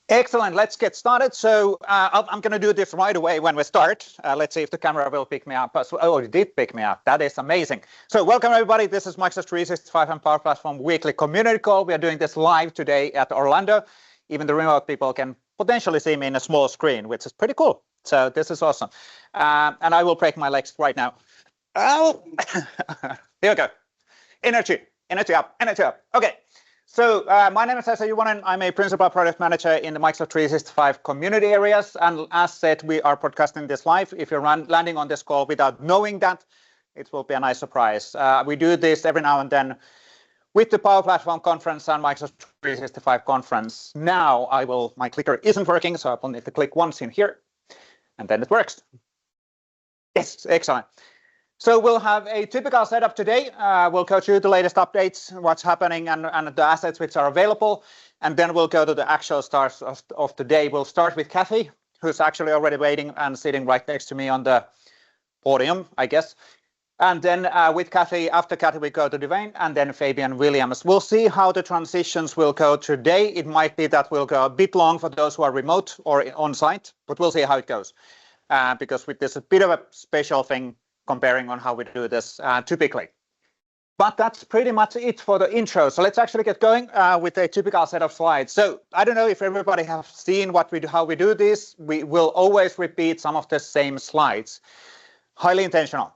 Excellent. Let's get started. So I'm going to do this right away when we start. Let's see if the camera will pick me up. Oh, it did pick me up. That is amazing. So welcome, everybody. This is Microsoft 365 and Power Platform weekly community call. We are doing this live today at Orlando. Even the remote people can potentially see me in a small screen, which is pretty cool. So this is awesome. And I will break my legs right now. Oh, here we go. Energy up. Okay. So my name is Juvonen. I'm a principal product manager in the Microsoft 365 community areas. And as said, we are podcasting this live. If you're landing on this call without knowing that, it will be a nice surprise. We do this every now and then with the Power Platform conference and Microsoft 365 conference. Now my clicker isn't working, so I will need to click once in here, and then it works. Yes, excellent. So we'll have a typical setup today. We'll go through the latest updates, what's happening, and the assets which are available. And then we'll go to the actual stars of the day. We'll start with Cathy, who's actually already waiting and sitting right next to me on the podium, I guess. And then with Cathy, after Cathy, we go to Dewain, and then Fabian Williams. We'll see how the transitions will go today. It might be that we'll go a bit long for those who are remote or on site, but we'll see how it goes. Because with this a bit of a special thing, comparing on how we do this typically. But that's pretty much it for the intro. So let's actually get going with a typical set of slides. So I don't know if everybody has seen how we do this. We will always repeat some of the same slides. Highly intentional.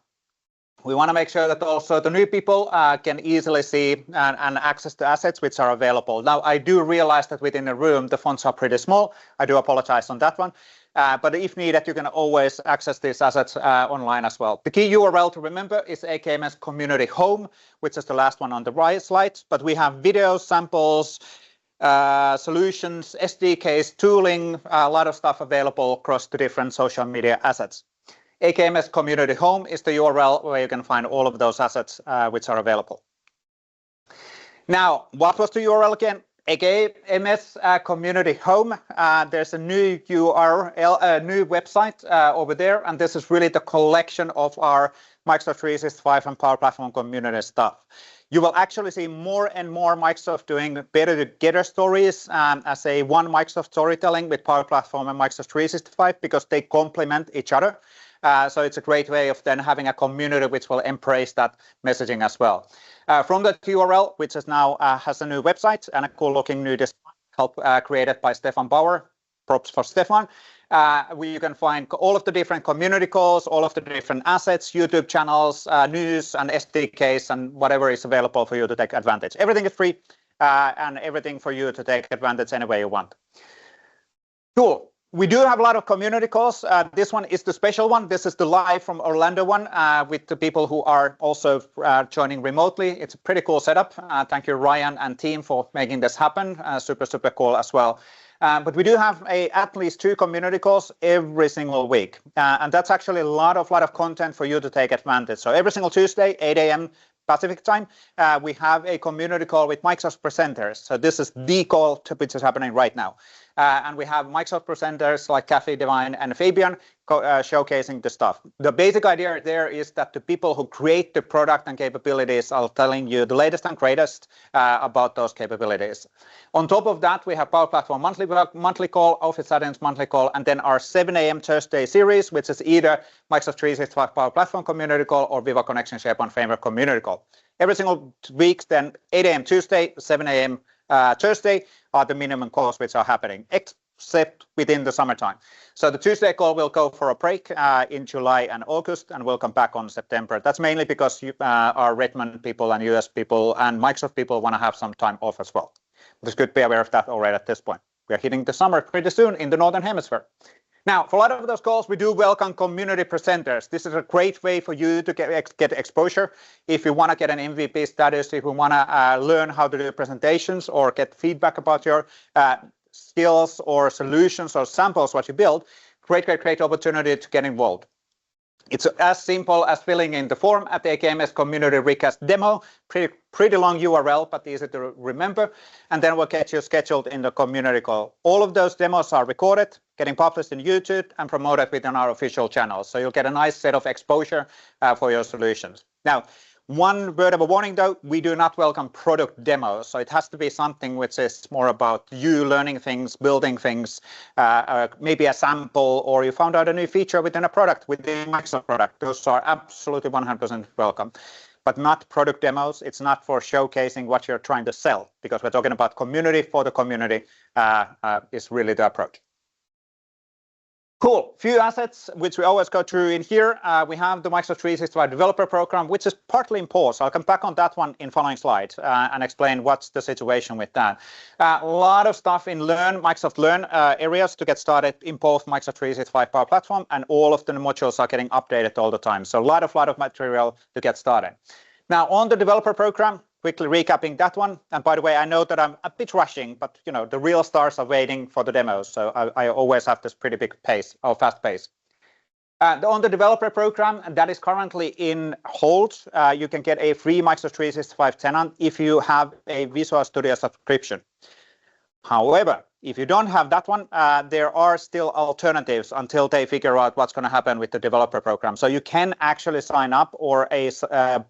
We want to make sure that also the new people can easily see and access the assets which are available. Now, I do realize that within the room, the fonts are pretty small. I do apologize on that one. But if needed, you can always access these assets online as well. The key URL to remember is AKMS Community Home, which is the last one on the right slide. But we have videos, samples, solutions, SDKs, tooling, a lot of stuff available across the different social media assets. AKMS Community Home is the URL where you can find all of those assets which are available. Now, what was the URL again? AKMS Community Home. There's a new URL, a new website over there, and this is really the collection of our Microsoft 365 and Power Platform community stuff. You will actually see more and more Microsoft doing better together stories as a one Microsoft storytelling with Power Platform and Microsoft 365 because they complement each other. So it's a great way of then having a community which will embrace that messaging as well. From the URL, which is now has a new website and a cool looking new design created by Stefan Bauer, props for Stefan, you can find all of the different community calls, all of the different assets, YouTube channels, news and SDKs and whatever is available for you to take advantage. Everything is free and everything for you to take advantage any way you want. Cool. We do have a lot of community calls. This one is the special one. This is the live from Orlando one with the people who are also joining remotely. It's a pretty cool setup. Thank you, Ryan and team, for making this happen. Super cool as well. But we do have at least 2 community calls every single week. And that's actually a lot of content for you to take advantage. So every single Tuesday, 8 a.m. Pacific time, we have a community call with Microsoft presenters. So this is the call which is happening right now. And we have Microsoft presenters like Cathy, Dewain, and Fabian showcasing the stuff. The basic idea there is that the people who create the product and capabilities are telling you the latest and greatest about those capabilities. On top of that, we have Power Platform monthly call, Office Settings monthly call, and then our 7 a.m. Thursday series, which is either Microsoft 365 Power Platform community call or Viva Connection SharePoint Framework community call. Every single week, then 8 a.m. Tuesday, 7 a.m. Thursday are the minimum calls which are happening, except within the summertime. So the Tuesday call will go for a break in July and August, and we'll come back on September. That's mainly because our Redmond people and US people and Microsoft people want to have some time off as well. But good to be aware of that already at this point. We're hitting the summer pretty soon in the Northern Hemisphere. Now, for a lot of those calls, we do welcome community presenters. This is a great way for you to get exposure. If you want to get an MVP status, if you want to learn how to do presentations or get feedback about your skills or solutions or samples, what you build, great opportunity to get involved. It's as simple as filling in the form at the AKMS Community Recast Demo. Pretty long URL, but easy to remember. And then we'll get you scheduled in the community call. All of those demos are recorded, getting published in YouTube and promoted within our official channels. So you'll get a nice set of exposure for your solutions. Now, One word of a warning though, we do not welcome product demos. So it has to be something which is more about you learning things, building things, maybe a sample, or you found out a new feature within a product, within a Microsoft product. Those are absolutely 100% welcome, but not product demos. It's not for showcasing what you're trying to sell, because we're talking about community for the community is really the approach. Cool. Few assets which we always go through in here. We have the Microsoft 365 developer program, which is partly in pause. I'll come back on that one in following slides and explain what's the situation with that. A lot of stuff in Microsoft Learn areas to get started in both Microsoft 365 Power Platform, and all of the modules are getting updated all the time. So a lot of material to get started. Now on the developer program, quickly recapping that one. And by the way, I know that I'm a bit rushing, but the real stars are waiting for the demos. So I always have this pretty big pace, or fast pace. On the developer program, that is currently in hold. You can get a free Microsoft 365 tenant if you have a Visual Studio subscription. However, if you don't have that one, there are still alternatives until they figure out what's going to happen with the developer program. So you can actually sign up or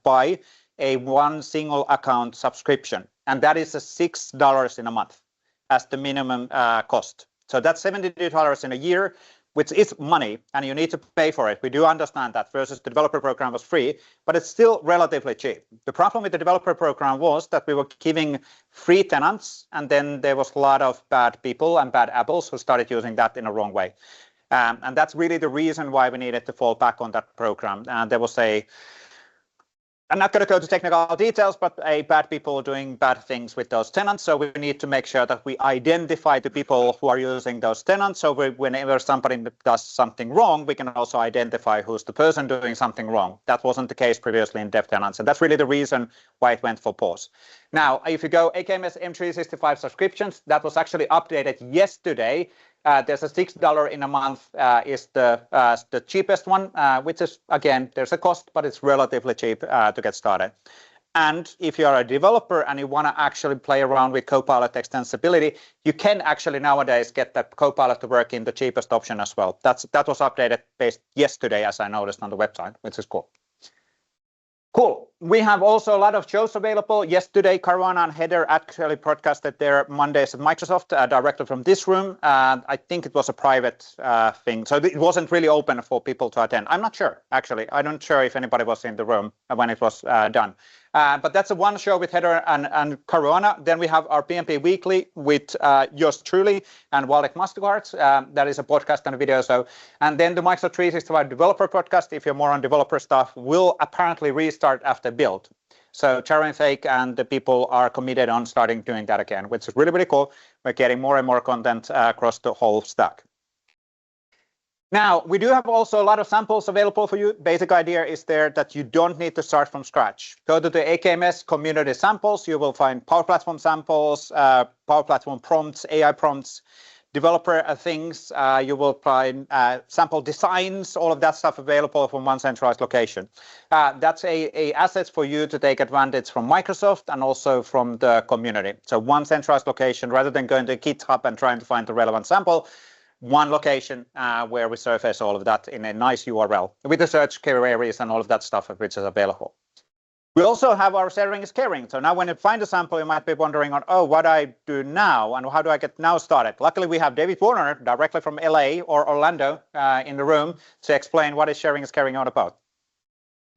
buy a one single account subscription, and that is $6 in a month as the minimum cost. So that's $72 in a year, which is money, and you need to pay for it. We do understand that, versus the developer program was free, but it's still relatively cheap. The problem with the developer program was that we were giving free tenants, and then there was a lot of bad people and bad apples who started using that in a wrong way. And that's really the reason why we needed to fall back on that program. And there was I'm not going to go to technical details, but bad people doing bad things with those tenants. So we need to make sure that we identify the people who are using those tenants. So whenever somebody does something wrong, we can also identify who's the person doing something wrong. That wasn't the case previously in dev tenants. And that's really the reason why it went for pause. Now, if you go AKMS M365 subscriptions, that was actually updated yesterday. There's a $6 in a month is the cheapest one, which is, again, there's a cost, but it's relatively cheap to get started. And if you are a developer and you want to actually play around with Copilot extensibility, you can actually nowadays get that Copilot to work in the cheapest option as well. That was updated based yesterday, as I noticed on the website, which is cool. Cool. We have also a lot of shows available. Yesterday, Caruana and Heather actually broadcasted their Mondays at Microsoft directly from this room. I think it was a private thing, so it wasn't really open for people to attend. I'm not sure, actually. I'm not sure if anybody was in the room when it was done. But that's a one show with Heather and Caruana. Then we have our PMP Weekly with yours truly and Waldek Mastercards. That is a podcast and a video. And then the Microsoft 365 Developer Podcast, if you're more on developer stuff, will apparently restart after build. So Charon Fake and the people are committed on starting doing that again, which is really, really cool. We're getting more and more content across the whole stack. Now, we do have also a lot of samples available for you. Basic idea is there that you don't need to start from scratch. Go to the AKMS community samples. You will find Power Platform samples, Power Platform prompts, AI prompts, developer things. You will find sample designs, all of that stuff available from one centralized location. That's a asset for you to take advantage from Microsoft and also from the community. So one centralized location, rather than going to GitHub and trying to find the relevant sample, one location where we surface all of that in a nice URL with the search queries and all of that stuff which is available. We also have our sharing is caring. So now when you find a sample, you might be wondering on, oh, what do I do now and how do I get now started? Luckily, we have David Warner directly from LA or Orlando in the room to explain what is sharing is caring all about.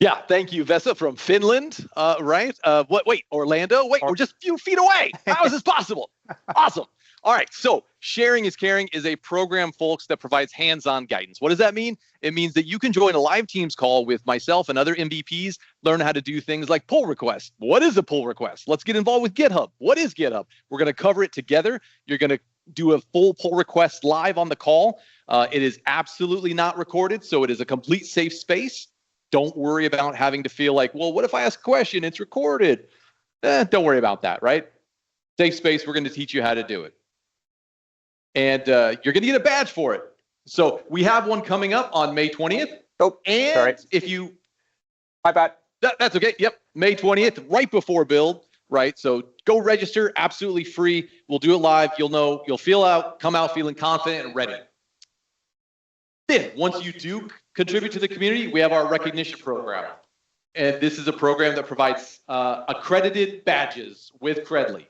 Yeah, thank you, Vesa from Finland, right? Wait, Orlando? Wait, we're just a few feet away. How is this possible? Awesome. All right, so Sharing is Caring is a program, folks, that provides hands-on guidance. What does that mean? It means that you can join a live Teams call with myself and other MVPs, learn how to do things like pull requests. What is a pull request? Let's get involved with GitHub. What is GitHub? We're going to cover it together. You're going to do a full pull request live on the call. It is absolutely not recorded, so it is a complete safe space. Don't worry about having to feel like, well, what if I ask a question? It's recorded. Don't worry about that, right? Safe space. We're going to teach you how to do it. And you're going to get a badge for it. So we have one coming up on May 20th. Oh, and sorry. If you... My bad. That's okay. Yep. May 20th, right before build, right? So go register, absolutely free. We'll do it live. You'll know, you'll come out feeling confident and ready. Then once you do contribute to the community, we have our recognition program. And this is a program that provides accredited badges with Credly.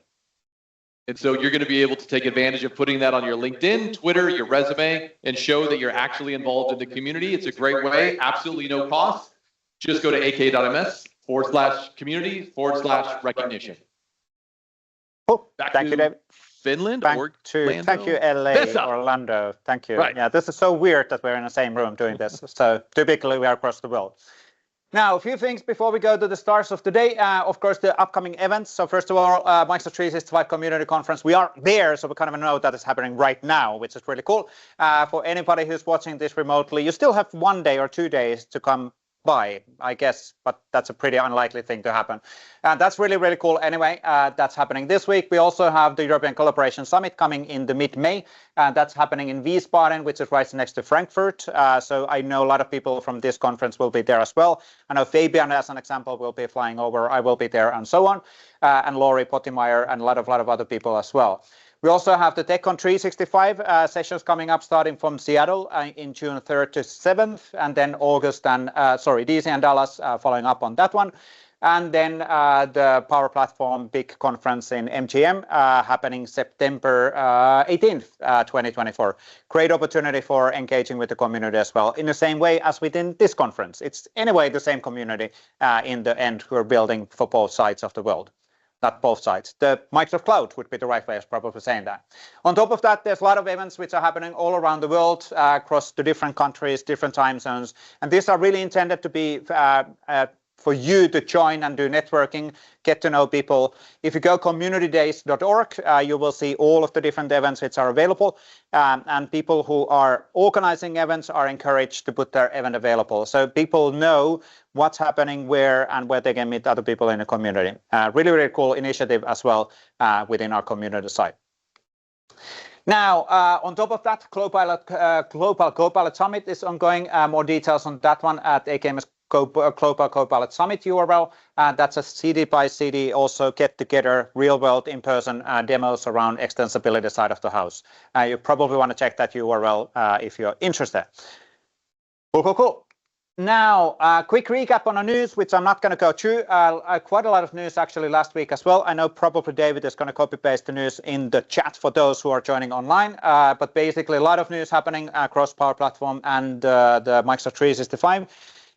And so you're going to be able to take advantage of putting that on your LinkedIn, Twitter, your resume, and show that you're actually involved in the community. It's a great way, absolutely no cost. Just go to ak.ms/community/recognition. Cool. Thank you, David. Finland Thank or you, LA, Vesa. Orlando. Thank you. Right. Yeah, this is so weird that we're in the same room doing this. So typically we are across the world. Now, a few things before we go to the stars of the day. Of course, the upcoming events. So first of all, Microsoft 365 Community Conference. We are there, so we kind of know that it's happening right now, which is really cool. For anybody who's watching this remotely, you still have 1 day or 2 days to come by, I guess, but that's a pretty unlikely thing to happen. That's really, really cool. Anyway, that's happening this week. We also have the European Collaboration Summit coming in the mid-May. That's happening in Wiesbaden, which is right next to Frankfurt. So I know a lot of people from this conference will be there as well. I know Fabian, as an example, will be flying over. I will be there, and so on. And Laurie Pottimeyer and a lot of other people as well. We also have the TechCon 365 sessions coming up, starting from Seattle in June 3rd to 7th, and then August and DC and Dallas following up on that one. And then the Power Platform big conference in MGM happening September 18th, 2024. Great opportunity for engaging with the community as well, in the same way as within this conference. It's anyway the same community in the end we're building for both sides of the world. Not both sides. The Microsoft Cloud would be the right way of probably saying that. On top of that, there's a lot of events which are happening all around the world, across the different countries, different time zones. And these are really intended to be for you to join and do networking, get to know people. If you go communitydays.org, you will see all of the different events which are available. And people who are organizing events are encouraged to put their event available. So people know what's happening where and where they can meet other people in the community. Really, really cool initiative as well within our community site. Now, on top of that, Global Copilot Summit is ongoing. More details on that one at AKMS Global Copilot Summit URL. That's a CD by CD, also get together real world in-person demos around extensibility side of the house. You probably want to check that URL if you're interested. Cool. Now, quick recap on the news, which I'm not going to go through. Quite a lot of news actually last week as well. I know probably David is going to copy paste the news in the chat for those who are joining online. But basically a lot of news happening across Power Platform and the Microsoft 365.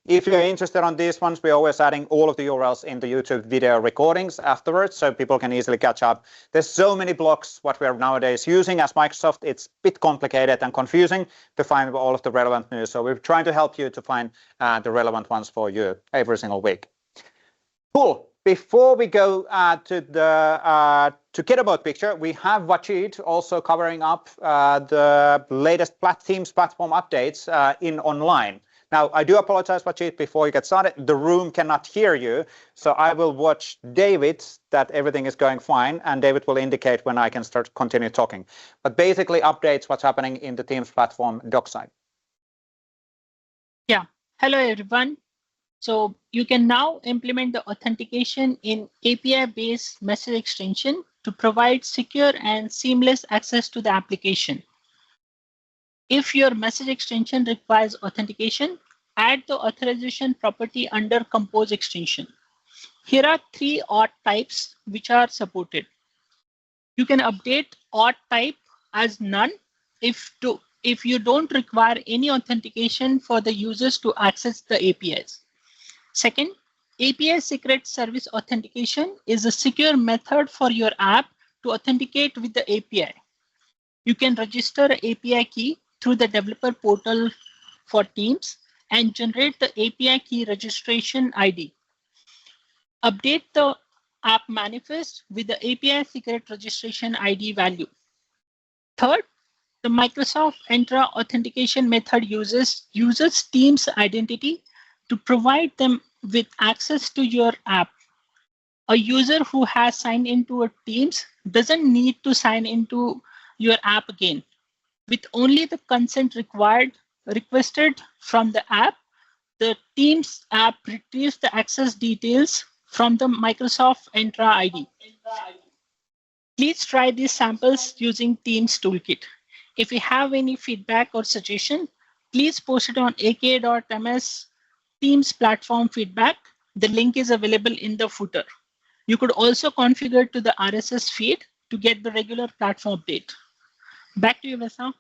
If you're interested on these ones, we're always adding all of the URLs in the YouTube video recordings afterwards, so people can easily catch up. There's so many blocks what we're nowadays using as Microsoft. It's a bit complicated and confusing to find all of the relevant news. So we're trying to help you to find the relevant ones for you every single week. Cool. Before we go to the Together Mode picture, we have Vachit also covering up the latest Teams platform updates in online. Now, I do apologize, Vachit, before you get started. The room cannot hear you, so I will watch David that everything is going fine, and David will indicate when I can continue talking. But basically updates what's happening in the Teams platform doc side. Yeah, hello everyone. So you can now implement the authentication in API-based message extension to provide secure and seamless access to the application. If your message extension requires authentication, add the authorization property under Compose extension. Here are 3 auth types which are supported. You can update auth type as none if you don't require any authentication for the users to access the APIs. Second, API Secret Service Authentication is a secure method for your app to authenticate with the API. You can register an API key through the developer portal for Teams and generate the API key registration ID. Update the app manifest with the API secret registration ID value. Third, the Microsoft Entra authentication method uses Teams identity to provide them with access to your app. A user who has signed into a Teams doesn't need to sign into your app again. With only the consent requested from the app, the Teams app retrieves the access details from the Microsoft Entra ID. Please try these samples using Teams Toolkit. If you have any feedback or suggestion, please post it on ak.ms Teams platform feedback. The link is available in the footer. You could also configure to the RSS feed to get the regular platform update. Back to you, Vesa.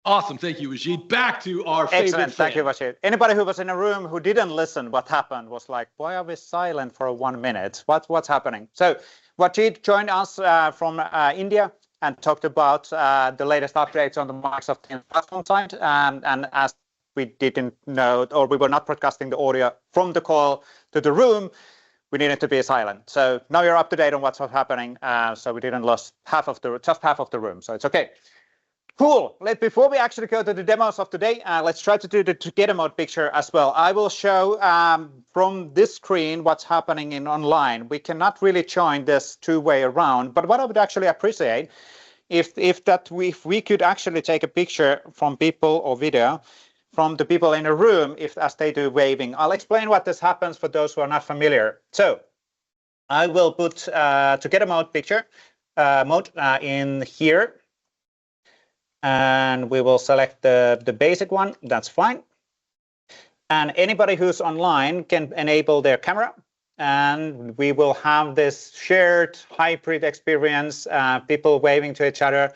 Awesome. Thank you, Ajit. Back to our favorite Excellent. Thank you, fan. Vashid. Anybody who was in a room who didn't listen, what happened was like, why are we silent for 1 minute? What's happening? So Vashid joined us from India and talked about the latest updates on the Microsoft Teams platform side. And as we didn't know, or we were not broadcasting the audio from the call to the room, we needed to be silent. So now you're up to date on what's happening. So we didn't lose just half of the room. So it's okay. Cool. Before we actually go to the demos of today, let's try to do the together mode picture as well. I will show from this screen what's happening in online. We cannot really join this two-way around, but what I would actually appreciate if we could actually take a picture from people or video from the people in a room as they do waving. I'll explain what this happens for those who are not familiar. So I will put together mode picture mode in here. And we will select the basic one. That's fine. And anybody who's online can enable their camera. And we will have this shared hybrid experience, people waving to each other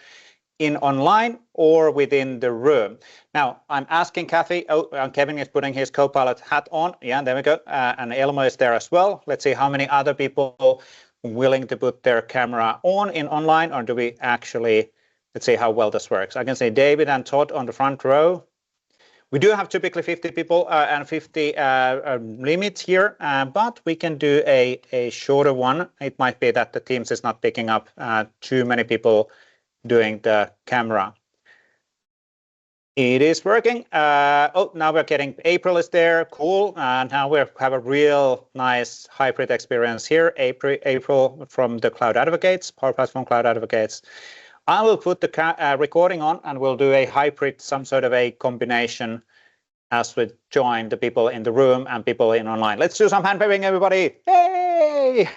in online or within the room. Now, I'm asking Cathy. Kevin is putting his Copilot hat on. Yeah, there we go. And Elmo is there as well. Let's see how many other people willing to put their camera on in online, or do we actually... Let's see how well this works. I can say David and Todd on the front row. We do have typically 50 people and 50 limits here, but we can do a shorter one. It might be that the Teams is not picking up too many people doing the camera. It is working. Now we're getting April is there. Cool. Now we have a real nice hybrid experience here. April from the Cloud Advocates, Power Platform Cloud Advocates. I will put the recording on and we'll do a hybrid, some sort of a combination as we join the people in the room and people in online. Let's do some hand waving, everybody. Hey!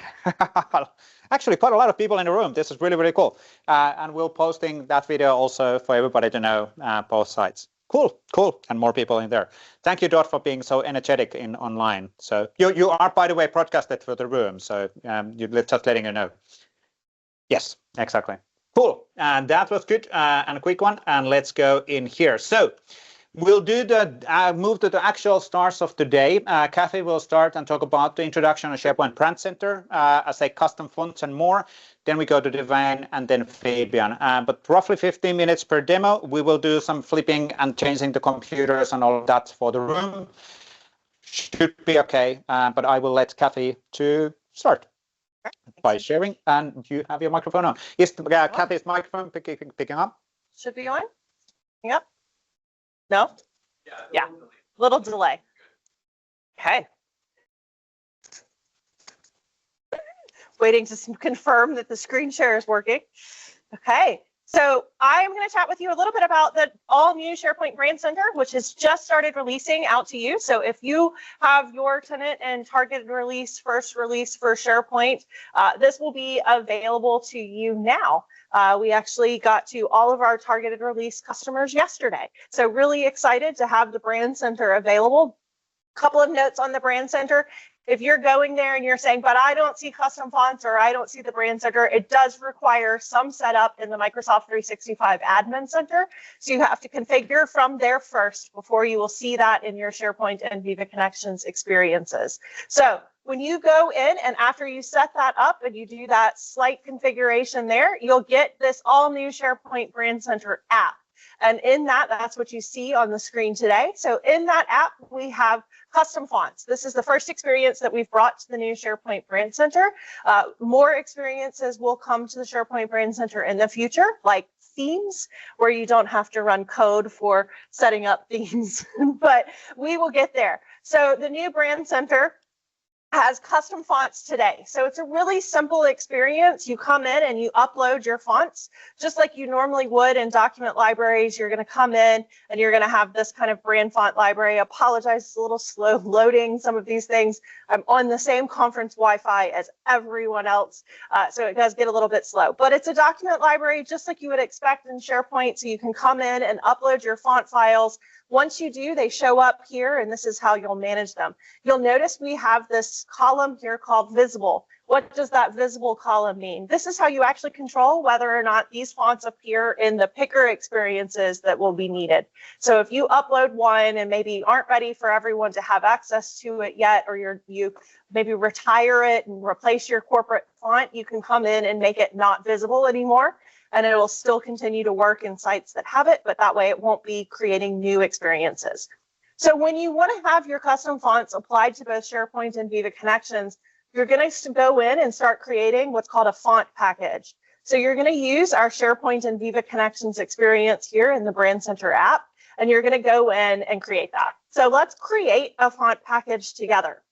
Actually, quite a lot of people in the room. This is really, really cool. And we'll posting that video also for everybody to know both sides. Cool, cool. And more people in there. Thank you, Dot, for being so energetic in online. So you are, by the way, broadcasted for the room. So just letting you know. Yes, exactly. Cool, and that was good and a quick one. And let's go in here. So we'll do move to the actual stars of today. Cathy will start and talk about the introduction of SharePoint Brand Center, as a custom fonts and more. Then we go to Dewain and then Fabian. But roughly 15 minutes per demo. We will do some flipping and changing the computers and all of that for the room. Should be okay, but I will let Cathy to start by sharing, and you have your microphone on. Is Cathy's microphone picking up? Should be on. Yep. No? Yeah. Little delay. Okay. Waiting to confirm that the screen share is working. Okay. So I'm going to chat with you a little bit about the all-new SharePoint Brand Center, which has just started releasing out to you. So if you have your tenant and targeted release, first release for SharePoint, this will be available to you now. We actually got to all of our targeted release customers yesterday. So really excited to have the Brand Center available. Couple of notes on the Brand Center. If you're going there and you're saying, but I don't see custom fonts or I don't see the Brand Center, it does require some setup in the Microsoft 365 Admin Center. So you have to configure from there first before you will see that in your SharePoint and Viva Connections experiences. So when you go in and after you set that up and you do that slight configuration there, you'll get this all new SharePoint Brand Center app. And in that, that's what you see on the screen today. So in that app, we have custom fonts. This is the first experience that we've brought to the new SharePoint Brand Center. More experiences will come to the SharePoint Brand Center in the future, like themes, where you don't have to run code for setting up themes, but we will get there. So the new Brand Center has custom fonts today. So it's a really simple experience. You come in and you upload your fonts just like you normally would in document libraries. You're going to come in and you're going to have this kind of brand font library. I apologize, it's a little slow loading some of these things. I'm on the same conference Wi-Fi as everyone else, so it does get a little bit slow. But it's a document library just like you would expect in SharePoint. So you can come in and upload your font files, Once you do, they show up here, and this is how you'll manage them. You'll notice we have this column here called visible. What does that visible column mean? This is how you actually control whether or not these fonts appear in the picker experiences that will be needed. So if you upload one and maybe aren't ready for everyone to have access to it yet, or you maybe retire it and replace your corporate font, you can come in and make it not visible anymore, and it will still continue to work in sites that have it, but that way it won't be creating new experiences. So when you want to have your custom fonts applied to both SharePoint and Viva Connections, you're going to go in and start creating what's called a font package. So you're going to use our SharePoint and Viva Connections experience here in the Brand Center app, and you're going to go in and create that. So let's create a font package together.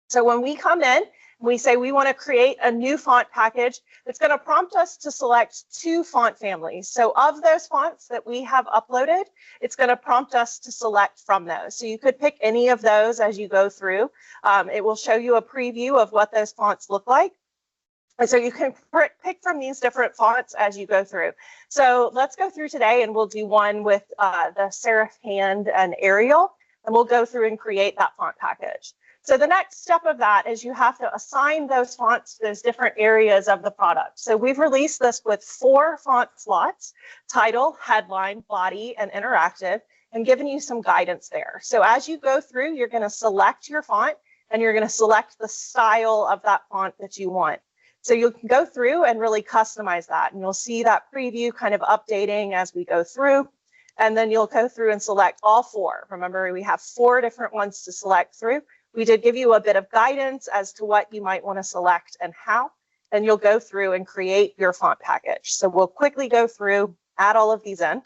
So when we come in, we say we want to create a new font package, it's going to prompt us to select 2 font families. So of those fonts that we have uploaded, it's going to prompt us to select from those. So you could pick any of those as you go through. It will show you a preview of what those fonts look like. And so you can pick from these different fonts as you go through. So let's go through today, and we'll do one with the serif hand and Arial, and we'll go through and create that font package. So the next step of that is you have to assign those fonts to those different areas of the product. So we've released this with 4 font slots: title, headline, body, and interactive, and given you some guidance there. So as you go through, you're going to select your font, and you're going to select the style of that font that you want. So you can go through and really customize that, and you'll see that preview kind of updating as we go through. And then you'll go through and select all 4. Remember, we have 4 different ones to select through. We did give you a bit of guidance as to what you might want to select and how, and you'll go through and create your font package. So we'll quickly go through, add all of these in,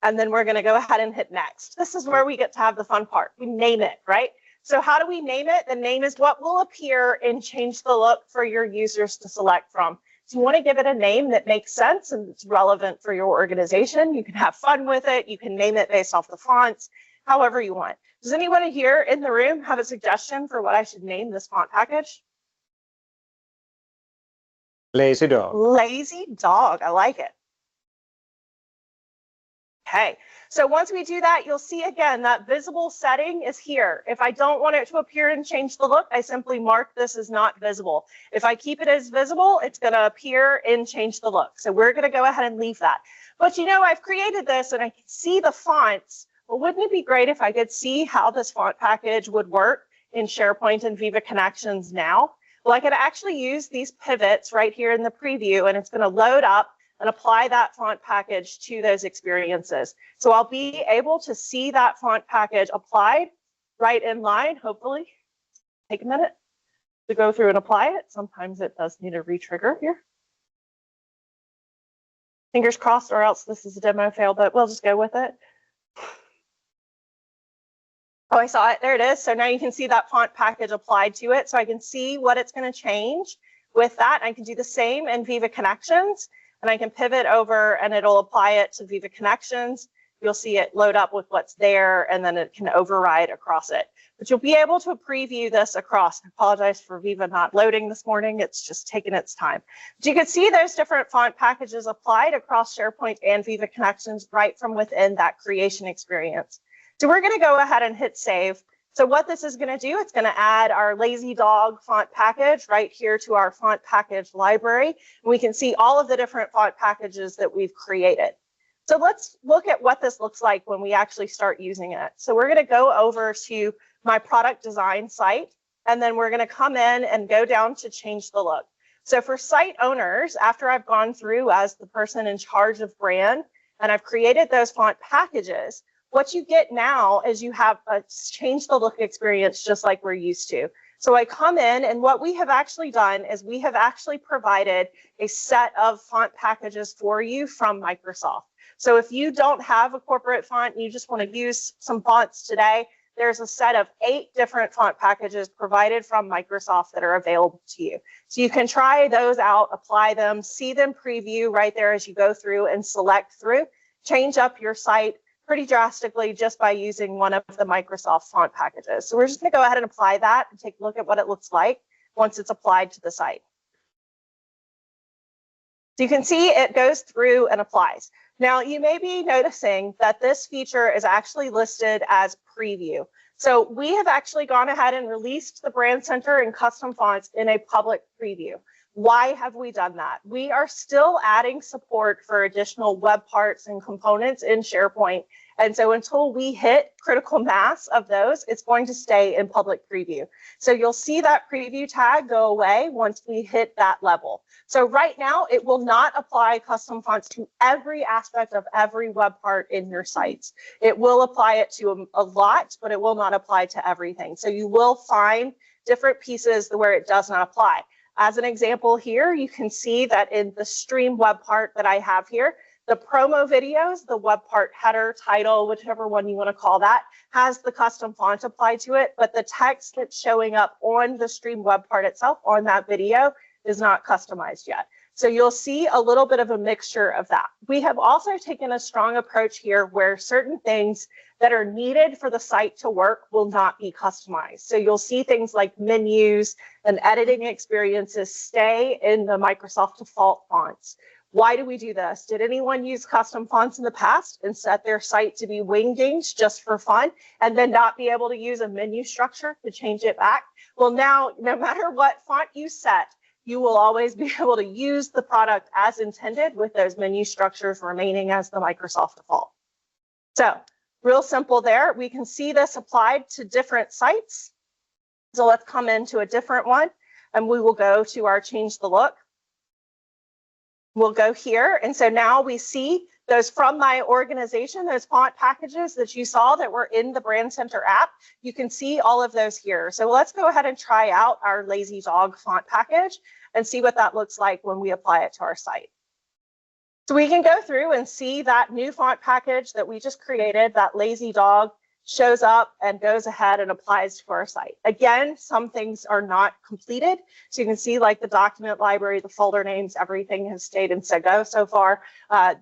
and then we're going to go ahead and hit next. This is where we get to have the fun part. We name it, right? So how do we name it? The name is what will appear and change the look for your users to select from. So you want to give it a name that makes sense and it's relevant for your organization. You can have fun with it. You can name it based off the fonts, however you want. Does anyone here in the room have a suggestion for what I should name this font package? Lazy dog. Lazy dog. I like it. Okay. So once we do that, you'll see again that visible setting is here. If I don't want it to appear and change the look, I simply mark this as not visible. If I keep it as visible, it's going to appear and change the look. So we're going to go ahead and leave that. But you know, I've created this and I can see the fonts. Well, wouldn't it be great if I could see how this font package would work in SharePoint and Viva Connections now? Well, I could actually use these pivots right here in the preview, and it's going to load up and apply that font package to those experiences. So I'll be able to see that font package applied right in line, hopefully. Take a minute to go through and apply it. Sometimes it does need a retrigger here. Fingers crossed, or else this is a demo fail, but we'll just go with it. Oh, I saw it. There it is. So now you can see that font package applied to it. So I can see what it's going to change with that. I can do the same in Viva Connections, and I can pivot over and it'll apply it to Viva Connections. You'll see it load up with what's there, and then it can override across it. But you'll be able to preview this across. I apologize for Viva not loading this morning. It's just taking its time. But you can see those different font packages applied across SharePoint and Viva Connections right from within that creation experience. So we're going to go ahead and hit save. So what this is going to do, it's going to add our lazy dog font package right here to our font package library. And we can see all of the different font packages that we've created. So let's look at what this looks like when we actually start using it. So we're going to go over to my product design site, and then we're going to come in and go down to change the look. So for site owners, after I've gone through as the person in charge of brand, and I've created those font packages, what you get now is you have a change the look experience just like we're used to. So I come in, and what we have actually done is we have actually provided a set of font packages for you from Microsoft. So if you don't have a corporate font and you just want to use some fonts today, there's a set of 8 different font packages provided from Microsoft that are available to you. So you can try those out, apply them, see them preview right there as you go through and select through, change up your site pretty drastically just by using one of the Microsoft font packages. So we're just going to go ahead and apply that and take a look at what it looks like once it's applied to the site. So you can see it goes through and applies. Now, you may be noticing that this feature is actually listed as preview. So we have actually gone ahead and released the Brand Center and custom fonts in a public preview. Why have we done that? We are still adding support for additional web parts and components in SharePoint. And so until we hit critical mass of those, it's going to stay in public preview. So you'll see that preview tag go away once we hit that level. So right now, it will not apply custom fonts to every aspect of every web part in your sites. It will apply it to a lot, but it will not apply to everything. So you will find different pieces where it does not apply. As an example here, you can see that in the stream web part that I have here, the promo videos, the web part header, title, whichever one you want to call that, has the custom font applied to it, but the text that's showing up on the stream web part itself on that video is not customized yet. So you'll see a little bit of a mixture of that. We have also taken a strong approach here where certain things that are needed for the site to work will not be customized. So you'll see things like menus and editing experiences stay in the Microsoft default fonts. Why do we do this? Did anyone use custom fonts in the past and set their site to be wingdings just for fun and then not be able to use a menu structure to change it back? Well, now, no matter what font you set, you will always be able to use the product as intended with those menu structures remaining as the Microsoft default. So real simple there. We can see this applied to different sites. So let's come into a different one and we will go to our change the look. We'll go here. And so now we see those from my organization, those font packages that you saw that were in the Brand Center app. You can see all of those here. So let's go ahead and try out our Lazy Dog font package and see what that looks like when we apply it to our site. So we can go through and see that new font package that we just created, that Lazy Dog, shows up and goes ahead and applies to our site. Again, some things are not completed. So you can see like the document library, the folder names, everything has stayed in Sego so far.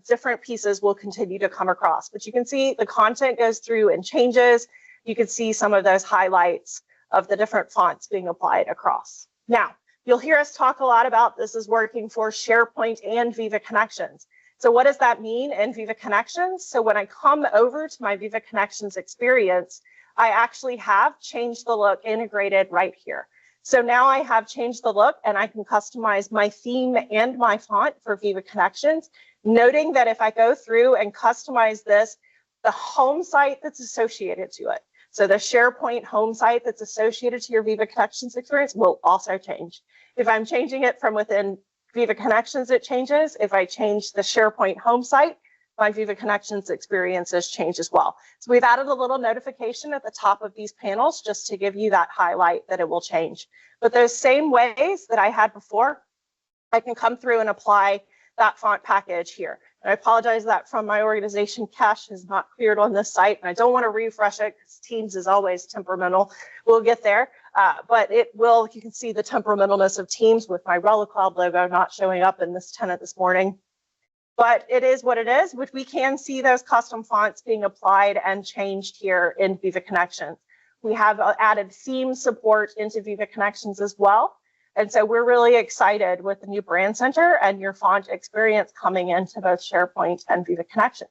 Different pieces will continue to come across, but you can see the content goes through and changes. You can see some of those highlights of the different fonts being applied across. Now, you'll hear us talk a lot about this is working for SharePoint and Viva Connections. So what does that mean in Viva Connections? So when I come over to my Viva Connections experience, I actually have changed the look integrated right here. So now I have changed the look and I can customize my theme and my font for Viva Connections, noting that if I go through and customize this, the home site that's associated to it. So the SharePoint home site that's associated to your Viva Connections experience will also change. If I'm changing it from within Viva Connections, it changes. If I change the SharePoint home site, my Viva Connections experiences change as well. So we've added a little notification at the top of these panels just to give you that highlight that it will change. But those same ways that I had before, I can come through and apply that font package here. And I apologize that from my organization, cache is not cleared on this site, and I don't want to refresh it because Teams is always temperamental. We'll get there, but it will, you can see the temperamentalness of Teams with my ReliCloud logo not showing up in this tenant this morning. But it is what it is, which we can see those custom fonts being applied and changed here in Viva Connections. We have added theme support into Viva Connections as well. And so we're really excited with the new Brand Center and your font experience coming into both SharePoint and Viva Connections.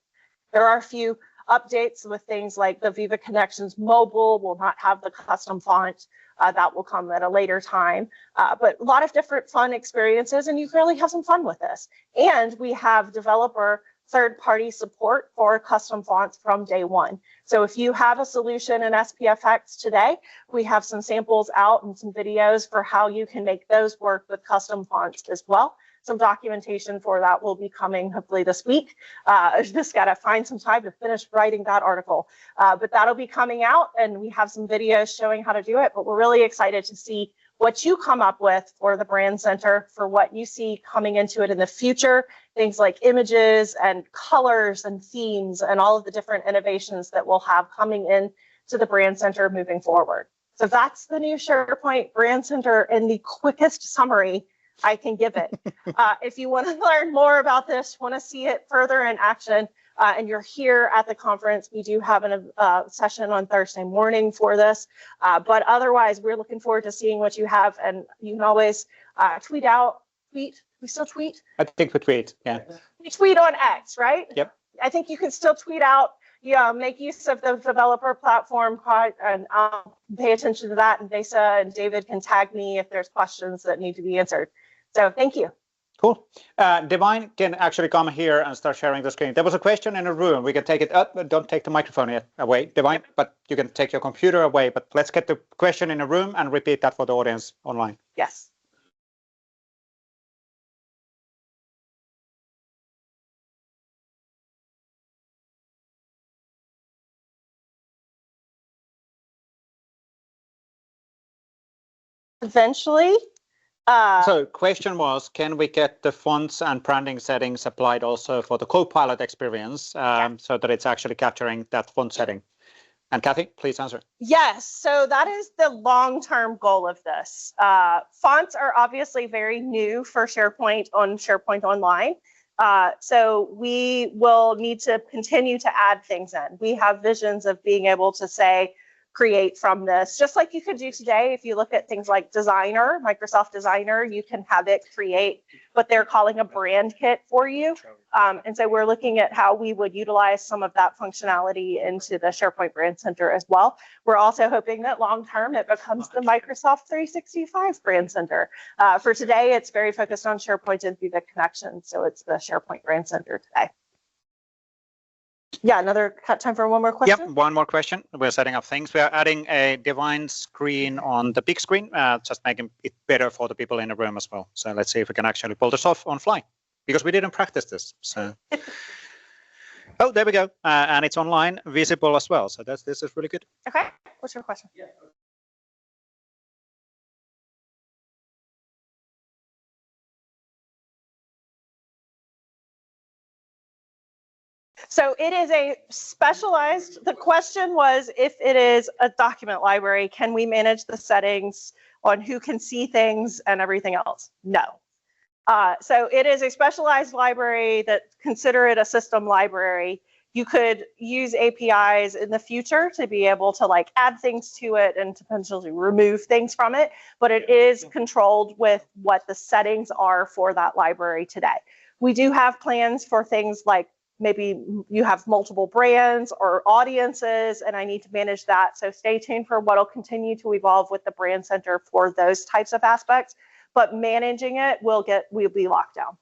There are a few updates with things like the Viva Connections mobile will not have the custom font. That will come at a later time. But a lot of different fun experiences, and you can really have some fun with this. And we have developer third-party support for custom fonts from day one. So if you have a solution in SPFX today, we have some samples out and some videos for how you can make those work with custom fonts as well. Some documentation for that will be coming hopefully this week. I just got to find some time to finish writing that article. But that'll be coming out, and we have some videos showing how to do it. But we're really excited to see what you come up with for the Brand Center, for what you see coming into it in the future, things like images and colors and themes and all of the different innovations that we'll have coming in to the Brand Center moving forward. So that's the new SharePoint Brand Center in the quickest summary I can give it. If you want to learn more about this, want to see it further in action, and you're here at the conference, we do have a session on Thursday morning for this. But otherwise, we're looking forward to seeing what you have, and you can always tweet out tweet? We still tweet? I think we tweet. Yeah. We tweet on X, right? Yep. I think you can still tweet out, make use of the developer platform and pay attention to that. And Vesa and David can tag me if there's questions that need to be answered. So thank you. Cool. Dewain can actually come here and start sharing the screen. There was a question in a room. We can take it up, but don't take the microphone yet away, Dewain, but you can take your computer away. But let's get the question in a room and repeat that for the audience online. Yes. Eventually. So question was, can we get the fonts and branding settings applied also for the Copilot experience so that it's actually capturing that font setting? And Cathy, please answer. Yes, so that is the long-term goal of this. Fonts are obviously very new for SharePoint on SharePoint Online. So we will need to continue to add things in. We have visions of being able to say, create from this, just like you could do today. If you look at things like Designer, Microsoft Designer, you can have it create what they're calling a brand kit for you. And so we're looking at how we would utilize some of that functionality into the SharePoint Brand Center as well. We're also hoping that long-term it becomes the Microsoft 365 Brand Center. For today, it's very focused on SharePoint and Viva Connection. So it's the SharePoint Brand Center today. Yeah, another time for one more question. Yep, one more question. We're setting up things. We are adding a Dewain screen on the big screen, just making it better for the people in the room as well. So let's see if we can actually pull this off on fly, because we didn't practice this. So, oh, there we go, and it's online, visible as well. So this is really good. Okay, what's your question? Yeah. So it is a specialized, the question was, if it is a document library, can we manage the settings on who can see things and everything else? No. So it is a specialized library that, consider it a system library. You could use APIs in the future to be able to like add things to it and to potentially remove things from it, but it is controlled with what the settings are for that library today. We do have plans for things like maybe you have multiple brands or audiences, and I need to manage that. So stay tuned for what will continue to evolve with the Brand Center for those types of aspects. But managing it will be locked down.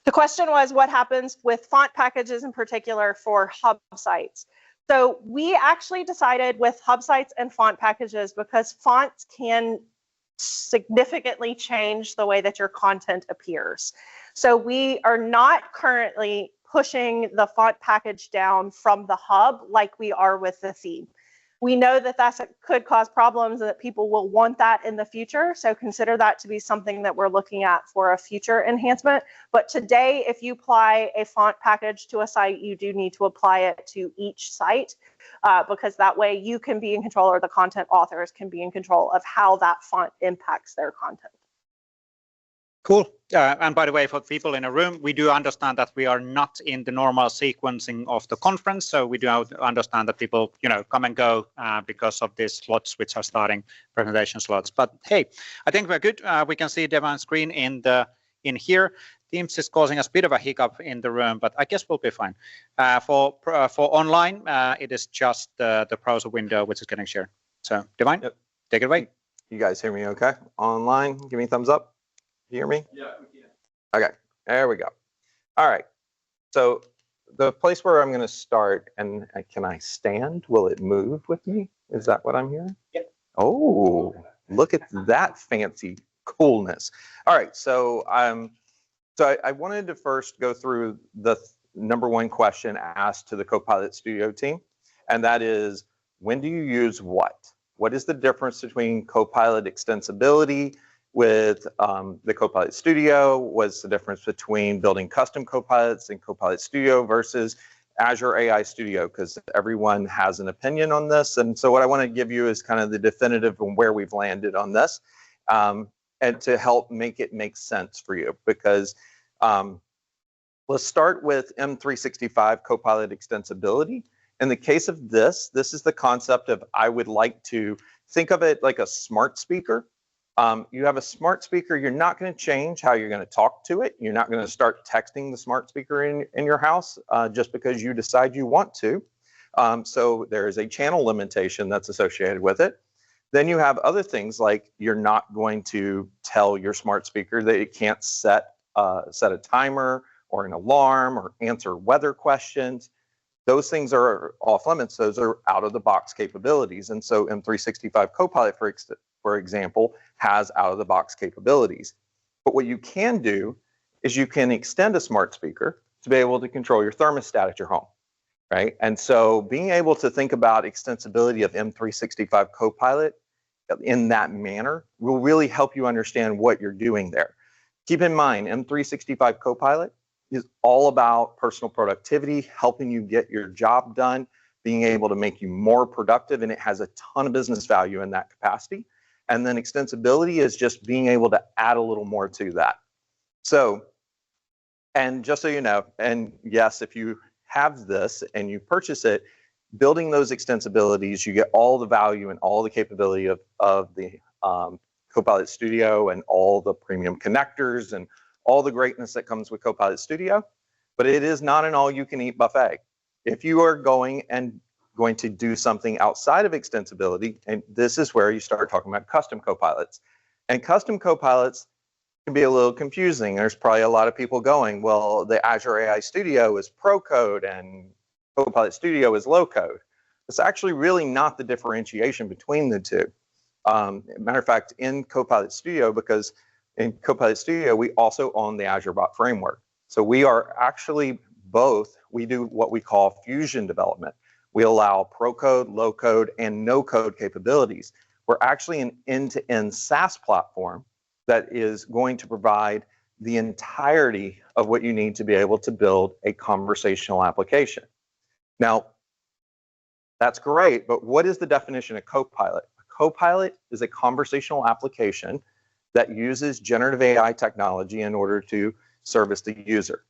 The question was, what happens with font packages in particular for hub sites? So we actually decided with hub sites and font packages, because fonts can significantly change the way that your content appears. So we are not currently pushing the font package down from the hub like we are with the theme. We know that that could cause problems and that people will want that in the future. So consider that to be something that we're looking at for a future enhancement. But today, if you apply a font package to a site, you do need to apply it to each site because that way you can be in control, or the content authors can be in control of how that font impacts their content. Cool. And by the way, for people in a room, we do understand that we are not in the normal sequencing of the conference. So we do understand that people, come and go because of these slots, which are starting presentation slots. But hey, I think we're good. We can see Dewain's screen in here. Teams is causing us a bit of a hiccup in the room, but I guess we'll be fine. For online, it is just the browser window which is getting shared. So Dewain, yep. Take it away. You guys hear me okay? Online, give me a thumbs up. You hear me? Yeah, we can. Okay, there we go. All right. So the place where I'm going to start, and can I stand? Will it move with me? Is that what I'm hearing? Yeah. Oh, look at that fancy coolness. All right. So I wanted to first go through the number one question asked to the Copilot Studio team, and that is, when do you use what? What is the difference between Copilot extensibility with the Copilot Studio? What's the difference between building custom Copilots and Copilot Studio versus Azure AI Studio? Because everyone has an opinion on this. And so what I want to give you is kind of the definitive on where we've landed on this, and to help make it make sense for you. Because let's start with M365 Copilot extensibility. In the case of this is the concept of, I would like to think of it like a smart speaker. You have a smart speaker, you're not going to change how you're going to talk to it. You're not going to start texting the smart speaker in your house just because you decide you want to. So there is a channel limitation that's associated with it. Then you have other things like you're not going to tell your smart speaker that it can't set a timer or an alarm or answer weather questions. Those things are off limits. Those are out of the box capabilities. And so M365 Copilot, for example, has out of the box capabilities. But what you can do is you can extend a smart speaker to be able to control your thermostat at your home, right? And so being able to think about extensibility of M365 Copilot in that manner will really help you understand what you're doing there. Keep in mind, M365 Copilot is all about personal productivity, helping you get your job done, being able to make you more productive, and it has a ton of business value in that capacity. And then extensibility is just being able to add a little more to that. So, and just so you know, and yes, if you have this and you purchase it, building those extensibilities, you get all the value and all the capability of the Copilot Studio and all the premium connectors and all the greatness that comes with Copilot Studio, but it is not an all-you-can-eat buffet. If you are going to do something outside of extensibility, and this is where you start talking about custom copilots. And custom copilots can be a little confusing. There's probably a lot of people going, well, the Azure AI Studio is pro code and Copilot Studio is low code. It's actually really not the differentiation between the two. Matter of fact, in Copilot Studio, because in Copilot Studio, we also own the Azure Bot framework. So we are actually both, we do what we call fusion development. We allow pro code, low code, and no code capabilities. We're actually an end-to-end SaaS platform that is going to provide the entirety of what you need to be able to build a conversational application. Now, that's great, but what is the definition of Copilot? A Copilot is a conversational application that uses generative AI technology in order to service the user.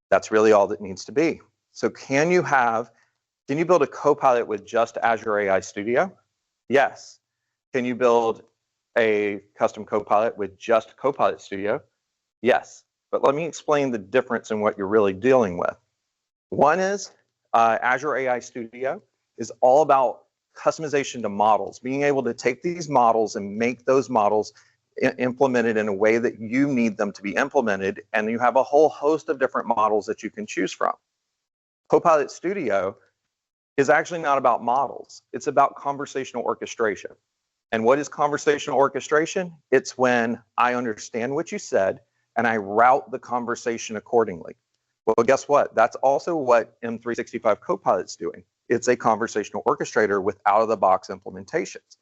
That's really all that needs to be. So can you build a Copilot with just Azure AI Studio? Yes. Can you build a custom Copilot with just Copilot Studio? Yes. But let me explain the difference in what you're really dealing with. One is Azure AI Studio is all about customization to models, being able to take these models and make those models implemented in a way that you need them to be implemented, and you have a whole host of different models that you can choose from. Copilot Studio is actually not about models. It's about conversational orchestration. And what is conversational orchestration? It's when I understand what you said and I route the conversation accordingly. Well, guess what? That's also what M365 Copilot's doing. It's a conversational orchestrator with out-of-the-box implementations.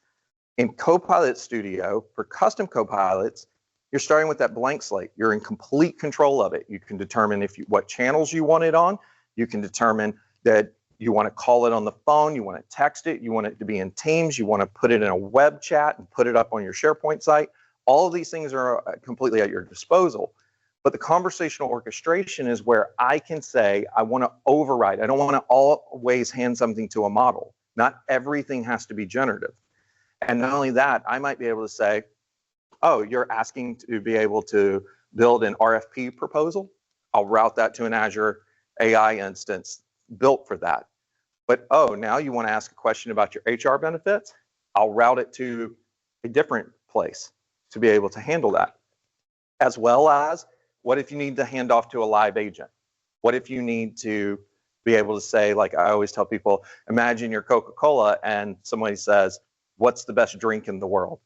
In Copilot Studio, for custom Copilots, you're starting with that blank slate. You're in complete control of it. You can determine what channels you want it on. You can determine that you want to call it on the phone, you want to text it, you want it to be in Teams, you want to put it in a web chat and put it up on your SharePoint site. All of these things are completely at your disposal. But the conversational orchestration is where I can say, I want to override. I don't want to always hand something to a model. Not everything has to be generative. And not only that, I might be able to say, oh, you're asking to be able to build an RFP proposal. I'll route that to an Azure AI instance built for that. But oh, now you want to ask a question about your HR benefits? I'll route it to a different place to be able to handle that. As well as, what if you need to hand off to a live agent? What if you need to be able to say, like I always tell people, imagine you're Coca-Cola and somebody says, what's the best drink in the world?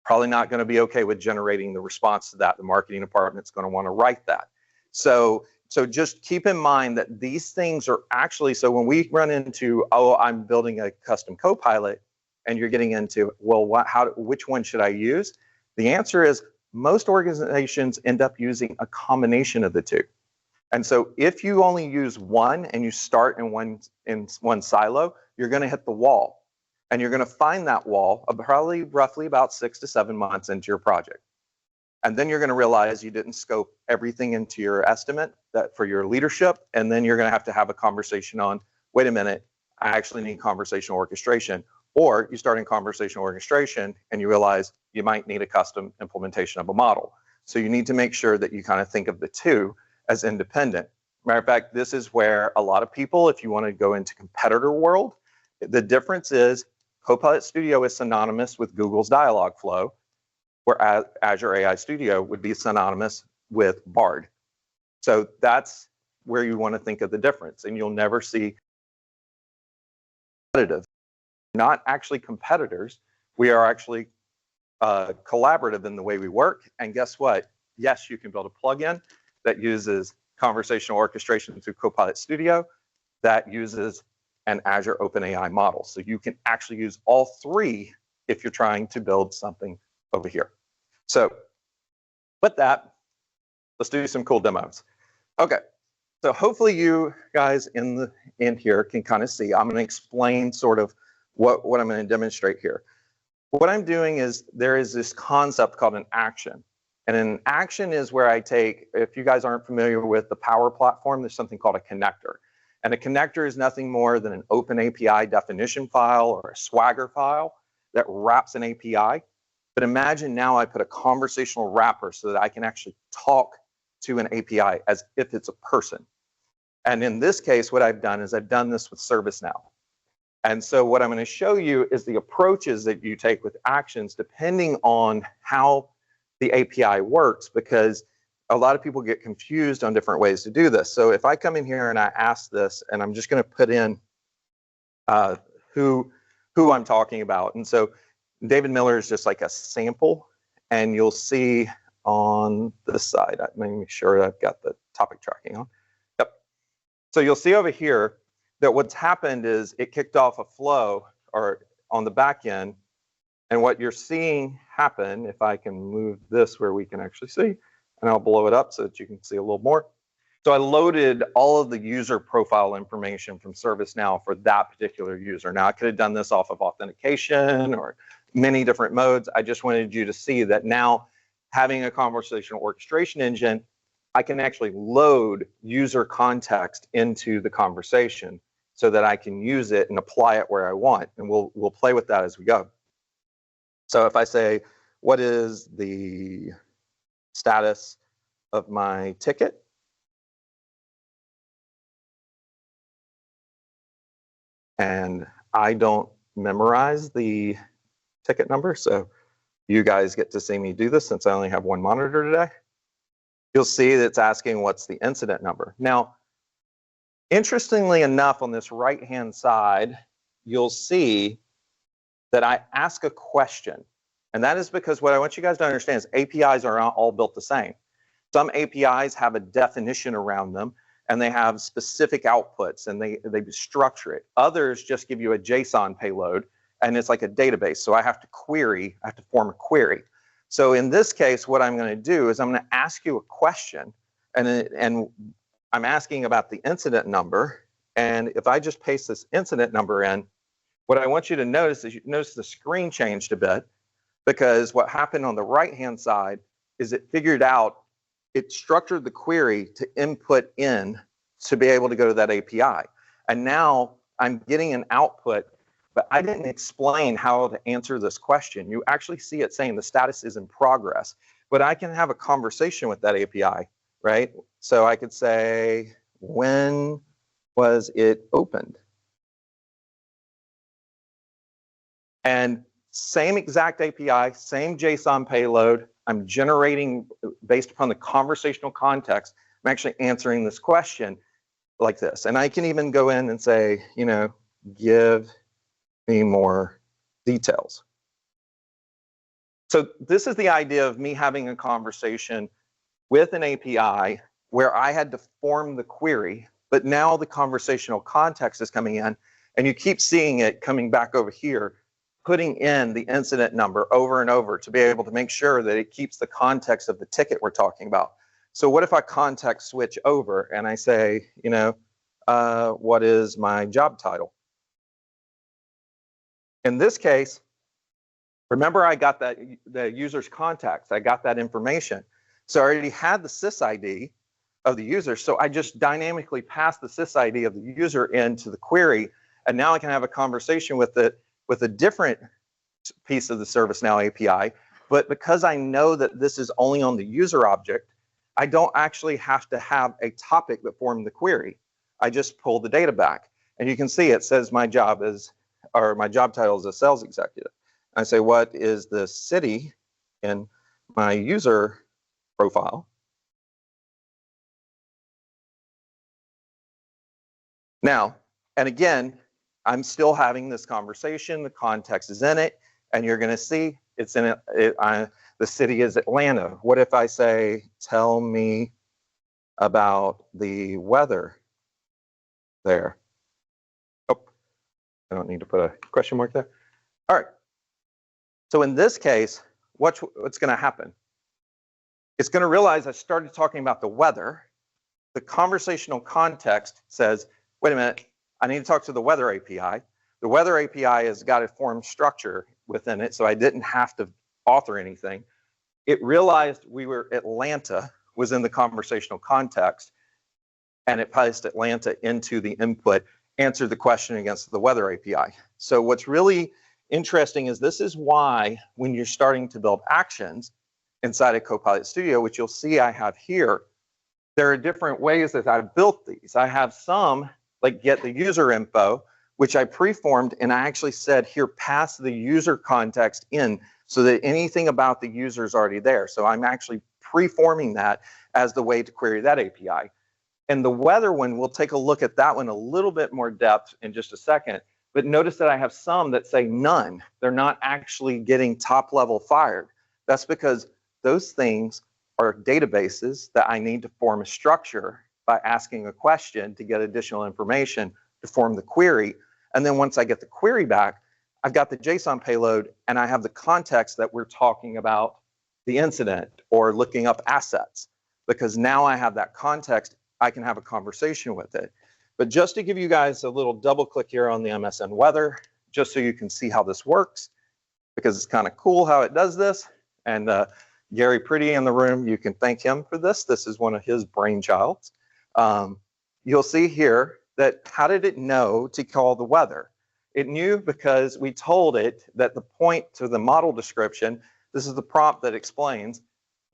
Probably not going to be okay with generating the response to that. The marketing department's going to want to write that. So just keep in mind that these things are actually, so when we run into, oh, I'm building a custom Copilot, and you're getting into, well, which one should I use? The answer is most organizations end up using a combination of the two. And so if you only use one and you start in one silo, you're going to hit the wall. And you're going to find that wall probably roughly about 6 to 7 months into your project. And then you're going to realize you didn't scope everything into your estimate that for your leadership. And then you're going to have a conversation on, wait a minute, I actually need conversational orchestration. Or you start in conversational orchestration and you realize you might need a custom implementation of a model. So you need to make sure that you kind of think of the two as independent. Matter of fact, this is where a lot of people, if you want to go into competitor world, the difference is Copilot Studio is synonymous with Google's Dialogflow, where Azure AI Studio would be synonymous with Bard. So that's where you want to think of the difference, and you'll never see competitive. Not actually competitors. We are actually collaborative in the way we work. And guess what? Yes, you can build a plugin that uses conversational orchestration through Copilot Studio that uses an Azure OpenAI model. So you can actually use all three if you're trying to build something over here. So with that, let's do some cool demos. Okay, so hopefully you guys in here can kind of see. I'm going to explain sort of what I'm going to demonstrate here. What I'm doing is there is this concept called an action. And an action is where I take, if you guys aren't familiar with the Power Platform, there's something called a connector. And a connector is nothing more than an open API definition file or a Swagger file that wraps an API. But imagine now I put a conversational wrapper so that I can actually talk to an API as if it's a person. And in this case, what I've done is I've done this with ServiceNow. And so what I'm going to show you is the approaches that you take with actions depending on how the API works, because a lot of people get confused on different ways to do this. So if I come in here and I ask this, and I'm just going to put in who I'm talking about. And so David Miller is just like a sample, and you'll see on this side, let me make sure I've got the topic tracking on. Yep. So you'll see over here that what's happened is it kicked off a flow or on the back end. And what you're seeing happen, if I can move this where we can actually see, and I'll blow it up so that you can see a little more. So I loaded all of the user profile information from ServiceNow for that particular user. Now I could have done this off of authentication or many different modes. I just wanted you to see that now having a conversational orchestration engine, I can actually load user context into the conversation so that I can use it and apply it where I want. And we'll play with that as we go. So if I say, what is the status of my ticket? And I don't memorize the ticket number, so you guys get to see me do this since I only have one monitor today. You'll see that it's asking what's the incident number. Now, interestingly enough, on this right-hand side, you'll see that I ask a question. And that is because what I want you guys to understand is APIs are not all built the same. Some APIs have a definition around them, and they have specific outputs, and they structure it. Others just give you a JSON payload, and it's like a database. So I have to form a query. So in this case, what I'm going to do is I'm going to ask you a question, and I'm asking about the incident number. And if I just paste this incident number in, what I want you to notice is you notice the screen changed a bit, because what happened on the right-hand side is it figured out, it structured the query to input in to be able to go to that API. And now I'm getting an output, but I didn't explain how to answer this question. You actually see it saying the status is in progress, but I can have a conversation with that API, right? So I could say, when was it opened? And same exact API, same JSON payload. I'm generating based upon the conversational context. I'm actually answering this question like this. And I can even go in and say, give me more details. So this is the idea of me having a conversation with an API where I had to form the query, but now the conversational context is coming in, and you keep seeing it coming back over here, putting in the incident number over and over to be able to make sure that it keeps the context of the ticket we're talking about. So what if I context switch over and I say, what is my job title? In this case, remember I got the user's context, I got that information. So I already had the sysid of the user, so I just dynamically passed the sysid of the user into the query, And now I can have a conversation with it with a different piece of the ServiceNow API. But because I know that this is only on the user object, I don't actually have to have a topic that formed the query. I just pull the data back. And you can see it says my job is, or my job title is a sales executive. I say, what is the city in my user profile? Now, and again, I'm still having this conversation. The context is in it, and you're going to see it's in it. The city is Atlanta. What if I say, tell me about the weather there? Oh, I don't need to put a question mark there. All right. So in this case, what's going to happen? It's going to realize I started talking about the weather. The conversational context says, wait a minute, I need to talk to the weather API. The weather API has got a form structure within it, so I didn't have to author anything. It realized Atlanta was in the conversational context, and it placed Atlanta into the input, answered the question against the weather API. So what's really interesting is this is why when you're starting to build actions inside of Copilot Studio, which you'll see I have here, there are different ways that I've built these. I have some, like get the user info, which I preformed, and I actually said here, pass the user context in so that anything about the user is already there. So I'm actually preforming that as the way to query that API. And the weather one, we'll take a look at that one a little bit more depth in just a second. But notice that I have some that say none. They're not actually getting top level fired. That's because those things are databases that I need to form a structure by asking a question to get additional information to form the query. And then once I get the query back, I've got the JSON payload and I have the context that we're talking about the incident or looking up assets. Because now I have that context, I can have a conversation with it. But just to give you guys a little double click here on the MSN weather, just so you can see how this works, because it's kind of cool how it does this. And Gary Pretty in the room, you can thank him for this. This is one of his brainchilds. You'll see here that how did it know to call the weather? It knew because we told it that the point to the model description, this is the prompt that explains,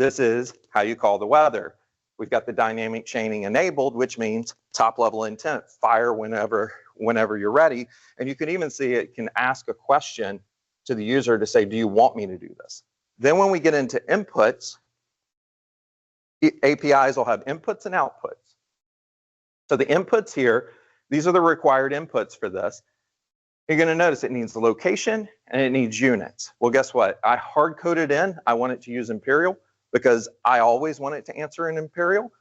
this is how you call the weather. We've got the dynamic chaining enabled, which means top level intent, fire whenever you're ready. And you can even see it can ask a question to the user to say, do you want me to do this? Then when we get into inputs, APIs will have inputs and outputs. So the inputs here, these are the required inputs for this. You're going to notice it needs the location and it needs units. Well, guess what? I hard coded in, I want it to use Imperial because I always want it to answer in Imperial.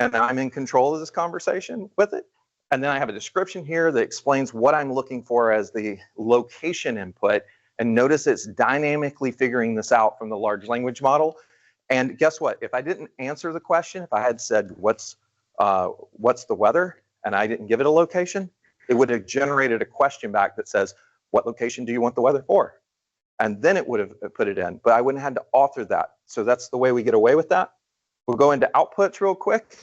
And I'm in control of this conversation with it. And then I have a description here that explains what I'm looking for as the location input. And notice it's dynamically figuring this out from the large language model. And guess what? If I didn't answer the question, if I had said, what's the weather? And I didn't give it a location, it would have generated a question back that says, what location do you want the weather for? And then it would have put it in, but I wouldn't have had to author that. So that's the way we get away with that. We'll go into outputs real quick.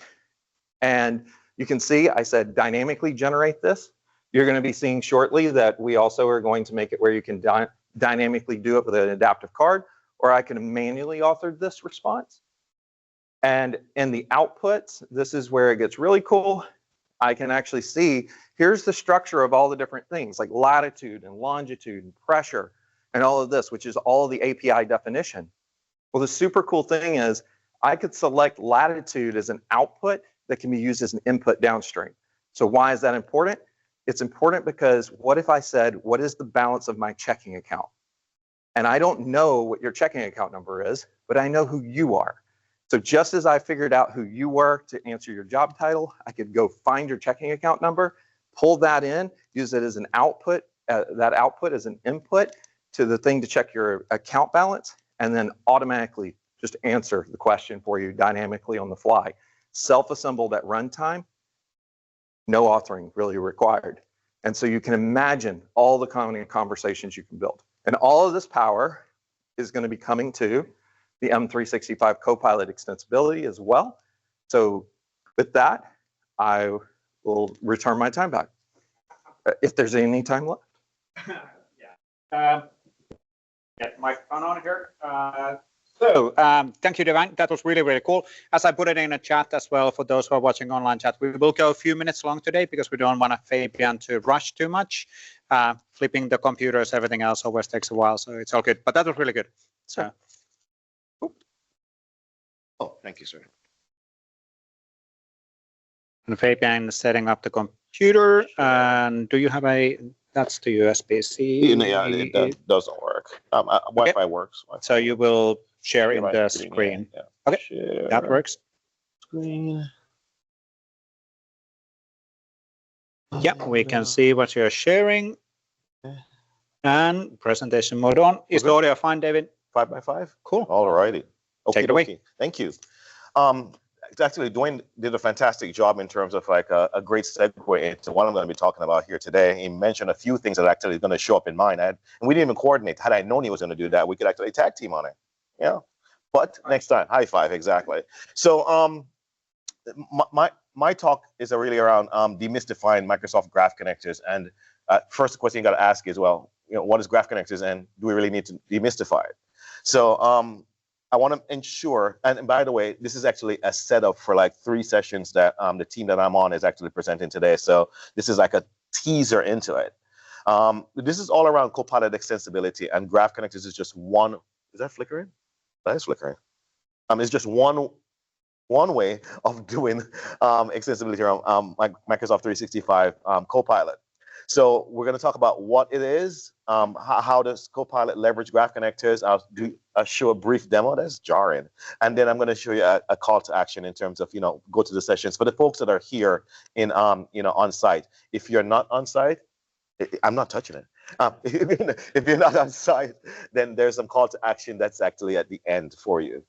And you can see I said dynamically generate this. You're going to be seeing shortly that we also are going to make it where you can dynamically do it with an adaptive card, or I can manually author this response. And in the outputs, this is where it gets really cool. I can actually see, here's the structure of all the different things like latitude and longitude and pressure and all of this, which is all the API definition. Well, the super cool thing is I could select latitude as an output that can be used as an input downstream. So why is that important? It's important because what if I said, what is the balance of my checking account? And I don't know what your checking account number is, but I know who you are. So just as I figured out who you were to answer your job title, I could go find your checking account number, pull that in, use it as an output, that output as an input to the thing to check your account balance, and then automatically just answer the question for you dynamically on the fly. Self-assembled at runtime, no authoring really required. And so you can imagine all the common conversations you can build. And all of this power is going to be coming to the M365 Copilot extensibility as well. So with that, I will return my time back. If there's any time left. Get my phone on here. Thank you, Dewain. That was really, really cool. As I put it in a chat as well, for those who are watching online chat, we will go a few minutes long today because we don't want Fabian to rush too much. Flipping the computers, everything else always takes a while, so it's all good. But that was really good. So. Oh, thank you, sir. And Fabian is setting up the computer. And do you have that's the USB-C? Yeah, that doesn't work. Wi-Fi works. Wi-Fi. So you will share in the Screen, screen. yeah. Okay, Share that works. Screen. Yeah, we can see what you're sharing. And presentation mode on. Is the audio fine, David? 5x5? Cool. All righty. Okay, Take it away. Thank you. Actually, Dewain did a fantastic job in terms of like a great segue into what I'm going to be talking about here today. He mentioned a few things that are actually going to show up in mine. And we didn't even coordinate. Had I known he was going to do that, we could actually tag team on it. Yeah. But next time, high five, exactly. So my talk is really around demystifying Microsoft Graph Connectors. And first question you got to ask is, well, what is Graph Connectors and do we really need to demystify it? So I want to ensure, and by the way, this is actually a setup for like 3 sessions that the team that I'm on is actually presenting today. So this is like a teaser into it. This is all around Copilot extensibility, and Graph Connectors is just one. Is that flickering? That is flickering. It's just one way of doing extensibility around Microsoft 365 Copilot. So we're going to talk about what it is, how does Copilot leverage Graph Connectors. I'll show a brief demo. That's jarring. And then I'm going to show you a call to action in terms of, go to the sessions. For the folks that are here in, on site, if you're not on site, I'm not touching it. If you're not on site, then there's some call to action that's actually at the end for you.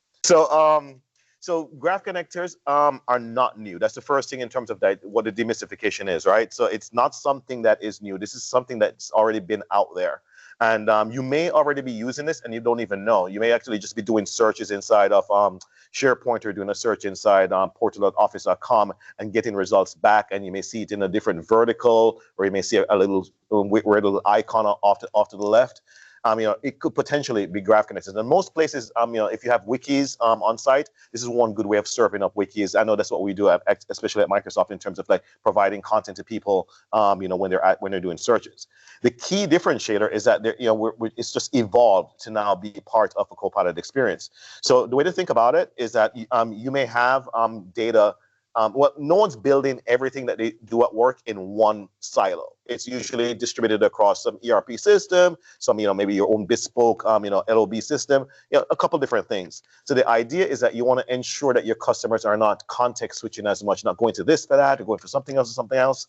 So Graph Connectors are not new. That's the first thing in terms of what the demystification is, right? So it's not something that is new. This is something that's already been out there. And you may already be using this and you don't even know. You may actually just be doing searches inside of SharePoint or doing a search inside portal.office.com and getting results back. And you may see it in a different vertical, or you may see a little icon off to the left. It could potentially be Graph Connectors. In most places, if you have wikis on site, this is one good way of serving up wikis. I know that's what we do, especially at Microsoft, in terms of like providing content to people, when they're doing searches. The key differentiator is that it's just evolved to now be part of a Copilot experience. So the way to think about it is that you may have data. No one's building everything that they do at work in one silo. It's usually distributed across some ERP system, some, maybe your own bespoke, LOB system, a couple different things. So the idea is that you want to ensure that your customers are not context switching as much, not going to this for that, or going for something else or something else.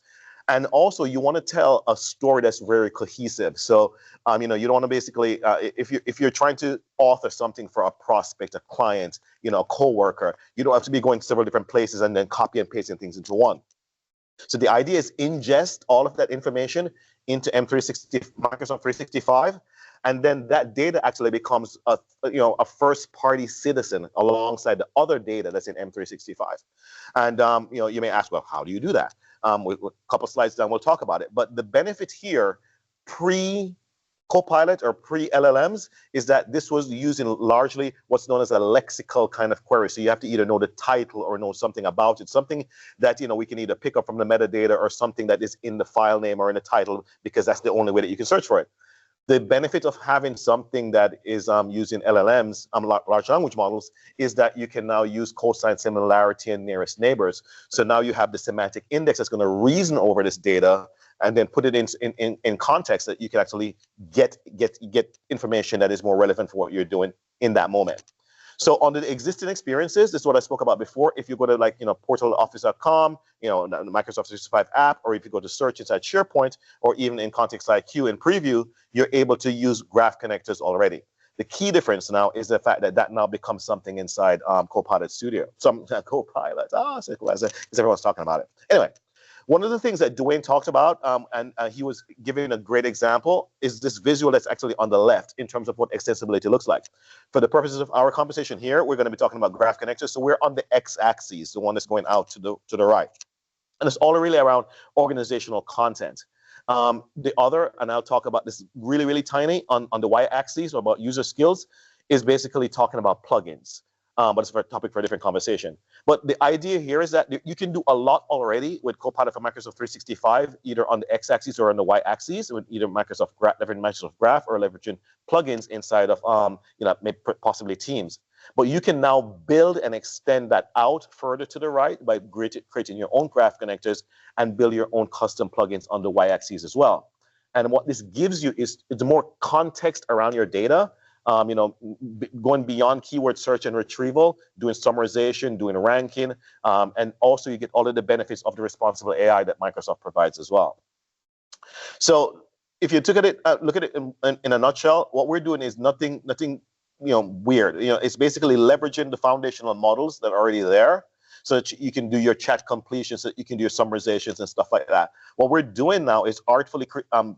And also, you want to tell a story that's very cohesive. So, you don't want to basically, if you're trying to author something for a prospect, a client, a coworker, you don't have to be going to several different places and then copy and pasting things into one. So the idea is ingest all of that information into Microsoft 365, and then that data actually becomes a first-party citizen alongside the other data that's in M365. And you may ask, well, how do you do that? With a couple slides down, we'll talk about it. But the benefit here, pre-Copilot or pre-LLMs, is that this was using largely what's known as a lexical kind of query. So you have to either know the title or know something about it, something that we can either pick up from the metadata or something that is in the file name or in the title, because that's the only way that you can search for it. The benefit of having something that is using LLMs, large language models, is that you can now use cosine similarity and nearest neighbors. So now you have the semantic index that's going to reason over this data and then put it in context that you can actually get information that is more relevant for what you're doing in that moment. So on the existing experiences, this is what I spoke about before. If you go to portaloffice.com, the Microsoft 365 app, or if you go to search inside SharePoint, or even in Context IQ and Preview, you're able to use Graph Connectors already. The key difference now is the fact that now becomes something inside Copilot Studio. Copilot, as everyone's talking about it. Anyway. One of the things that Dewain talked about, and he was giving a great example, is this visual that's actually on the left in terms of what extensibility looks like. For the purposes of our conversation here, we're going to be talking about Graph Connectors. So we're on the x-axis, the one that's going out to the right. And it's all really around organizational content. The other, and I'll talk about this really, really tiny on the y-axis about user skills, is basically talking about plugins. But it's a topic for a different conversation. But the idea here is that you can do a lot already with Copilot for Microsoft 365, either on the x-axis or on the y-axis, with either leveraging Microsoft Graph or leveraging plugins inside of maybe possibly Teams. But you can now build and extend that out further to the right by creating your own graph connectors and build your own custom plugins on the y-axis as well. And what this gives you is it's more context around your data. Going beyond keyword search and retrieval, doing summarization, doing ranking, and also you get all of the benefits of the responsible AI that Microsoft provides as well. So if you look at it in a nutshell, what we're doing is nothing weird. It's basically leveraging the foundational models that are already there, so that you can do your chat completion, so that you can do your summarizations and stuff like that. What we're doing now is artfully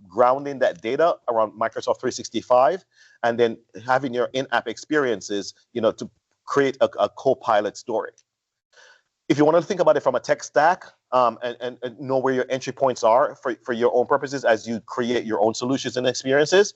grounding that data around Microsoft 365, and then having your in-app experiences, to create a Copilot story. If you want to think about it from a tech stack, and know where your entry points are for your own purposes as you create your own solutions and experiences,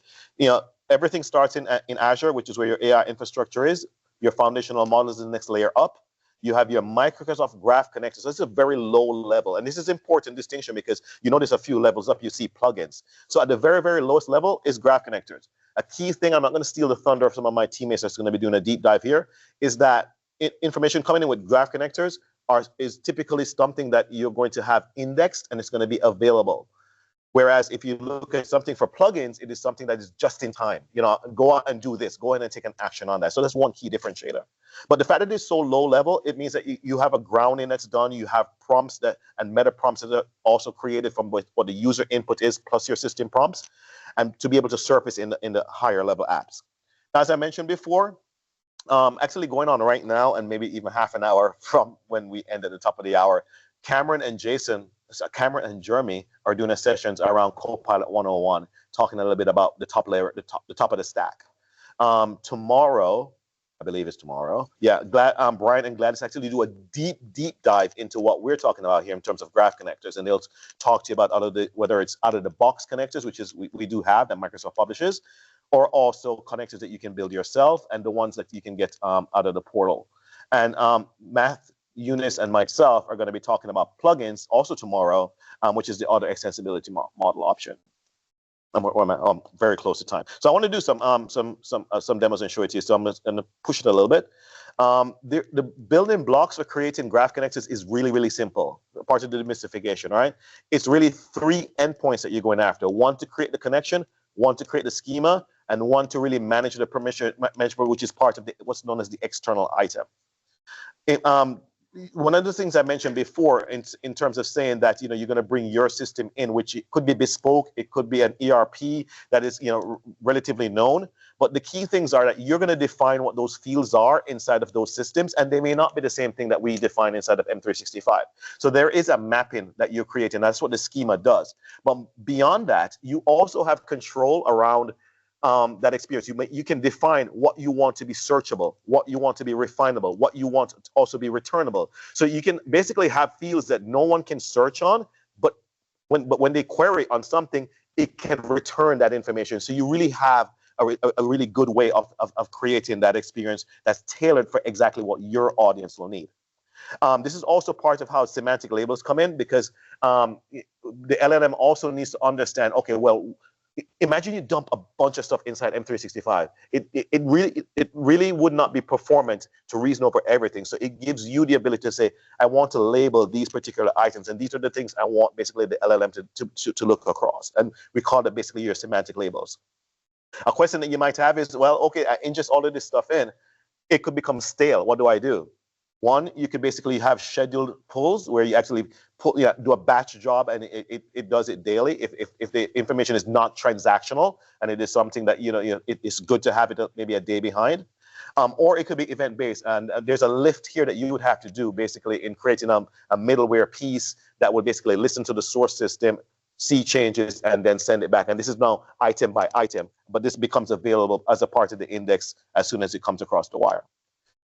everything starts in Azure, which is where your AI infrastructure is. Your foundational model is the next layer up. You have your Microsoft Graph connector. So this is a very low level. And this is important distinction because you notice a few levels up, you see plugins. So at the very, very lowest level is Graph connectors. A key thing, I'm not going to steal the thunder of some of my teammates that's going to be doing a deep dive here, is that information coming in with Graph connectors is typically something that you're going to have indexed and it's going to be available. Whereas if you look at something for plugins, it is something that is just in time. Go out and do this. Go ahead and take an action on that. So that's one key differentiator. But the fact that it's so low level, it means that you have a grounding that's done. You have prompts and meta prompts that are also created from what the user input is plus your system prompts, and to be able to surface in the higher level apps. As I mentioned before, actually going on right now, and maybe even half an hour from when we end at the top of the hour, Cameron and Jeremy are doing sessions around Copilot 101, talking a little bit about the top layer, the top of the stack. Tomorrow, I believe it's tomorrow. Yeah, Brian and Gladys actually do a deep dive into what we're talking about here in terms of graph connectors, and they'll talk to you about whether it's out of the box connectors, which is we do have that Microsoft publishes, or also connectors that you can build yourself, and the ones that you can get out of the portal. And Matt, Eunice, and myself are going to be talking about plugins also tomorrow, which is the other extensibility model option. I'm very close to time, so I want to do some demos and show it to you. So I'm going to push it a little bit. The building blocks for creating graph connectors is really, really simple. Part of the demystification, right? It's really 3 endpoints that you're going after. One to create the connection, one to create the schema, and one to really manage the permission management, which is part of what's known as the external item. One of the things I mentioned before in terms of saying that you're going to bring your system in, which it could be bespoke, it could be an ERP that is relatively known, but the key things are that you're going to define what those fields are inside of those systems, and they may not be the same thing that we define inside of M365. So there is a mapping that you're creating. That's what the schema does. But beyond that, you also have control around that experience. You can define what you want to be searchable, what you want to be refinable, what you want to also be returnable. So you can basically have fields that no one can search on, but when they query on something, it can return that information. So you really have a really good way of creating that experience that's tailored for exactly what your audience will need. This is also part of how semantic labels come in, because the LLM also needs to understand, okay, well, imagine you dump a bunch of stuff inside M365. It really would not be performant to reason over everything. So it gives you the ability to say, I want to label these particular items, and these are the things I want basically the LLM to look across. And we call that basically your semantic labels. A question that you might have is, well, okay, I ingest all of this stuff in. It could become stale. What do I do? One, you could basically have scheduled pulls where you actually do a batch job, and it does it daily. If the information is not transactional and it is something that it is good to have it maybe a day behind, or it could be event based. And there's a lift here that you would have to do basically in creating a middleware piece that would basically listen to the source system, see changes, and then send it back. And this is now item by item, but this becomes available as a part of the index as soon as it comes across the wire.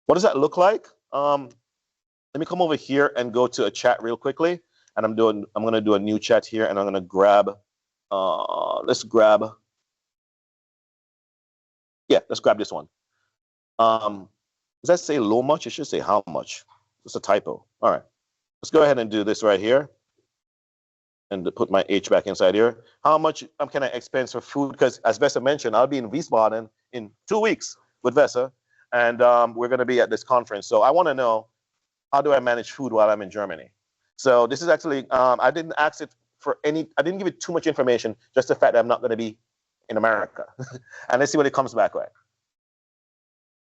What does that look like? Let me come over here and go to a chat real quickly. And I'm going to do a new chat here, and I'm going to grab let's grab. Yeah, let's grab this one. Does that say low much? It should say how much. It's a typo. All right. Let's go ahead and do this right here. And put my H back inside here. How much can I expense for food? Because as Vesa mentioned, I'll be in Wiesbaden in 2 weeks with Vesa. And we're going to be at this conference. So I want to know, how do I manage food while I'm in Germany? So this is actually, I didn't ask it for any, I didn't give it too much information, just the fact that I'm not going to be in America. And let's see what it comes back with.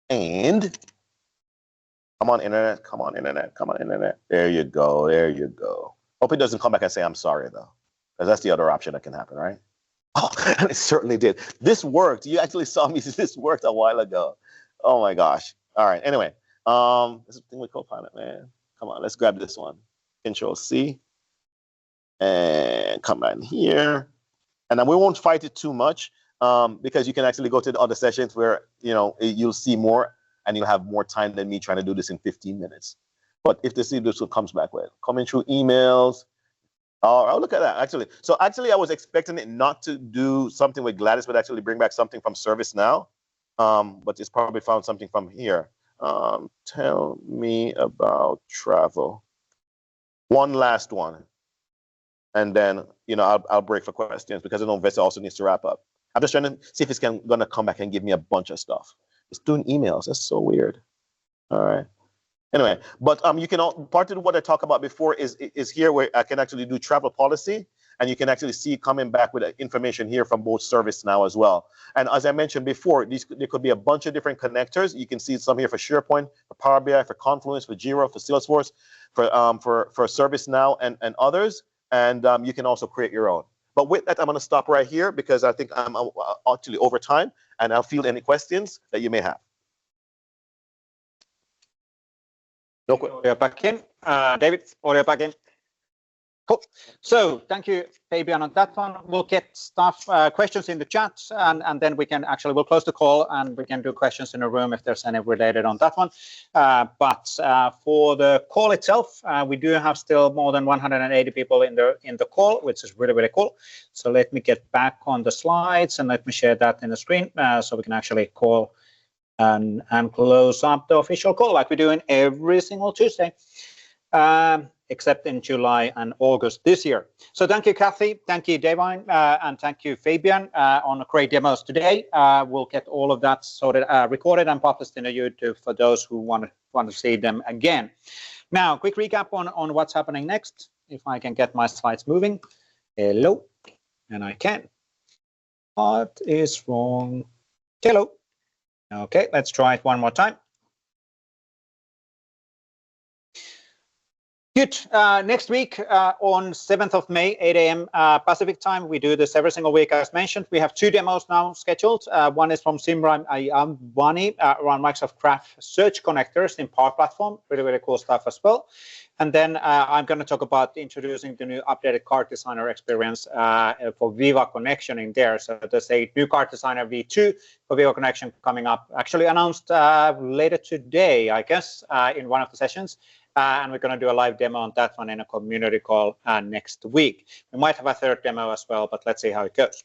And come on, internet, come on, internet, come on, internet. There you go, there you go. Hope it doesn't come back and say, I'm sorry, though, because that's the other option that can happen, right? Oh, and it certainly did. This worked. You actually saw me, this worked a while ago. Oh my gosh. All right, anyway, this thing with Copilot, man. Come on, let's grab this one. Control C. And come in here. And then we won't fight it too much because you can actually go to the other sessions where, you know, you'll see more and you'll have more time than me trying to do this in 15 minutes. But if this comes back with coming through emails, oh, look at that, actually. So actually, I was expecting it not to do something with Gladys, but actually bring back something from ServiceNow. But it's probably found something from here. Tell me about travel. One last one. And then, you know, I'll break for questions because I know Vesa also needs to wrap up. I'm just trying to see if it's going to come back and give me a bunch of stuff. It's doing emails. That's so weird. All right. Anyway, but you can part of what I talked about before is here where I can actually do travel policy, and you can actually see coming back with information here from both ServiceNow as well. And as I mentioned before, there could be a bunch of different connectors. You can see some here for SharePoint, for Power BI, for Confluence, for Jira, for Salesforce, for ServiceNow and others. And you can also create your own. But with that, I'm going to stop right here because I think I'm actually over time, and I'll field any questions that you may have. No question. Audio back in. David, audio back in. Cool. So thank you, Fabian, on that one. We'll get questions in the chat, and then we'll close the call and we can do questions in the room if there's any related on that one. But for the call itself, we do have still more than 180 people in the call, which is really, really cool. So let me get back on the slides and let me share that in the screen so we can actually call and close up the official call like we do in every single Tuesday. Except in July and August this year. So thank you, Cathy, thank you, Dewain, and thank you, Fabian, on great demos today. We'll get all of that recorded and published in the YouTube for those who want to see them again. Now, quick recap on what's happening next. If I can get my slides moving. Hello, and I can. What is wrong? Hello. Okay, let's try it one more time. Good. Next week on 7th of May, 8 a.m. Pacific time. We do this every single week, as mentioned. We have 2 demos now scheduled. One is from Simran Ayambani around Microsoft Graph Search Connectors in Power Platform. Really, really cool stuff as well. And then I'm going to talk about introducing the new updated card designer experience for Viva Connection in there. So there's a new card designer V2 for Viva Connection coming up, actually announced later today, I guess, in one of the sessions. And we're going to do a live demo on that one in a community call next week. We might have a 3rd demo as well, but let's see how it goes.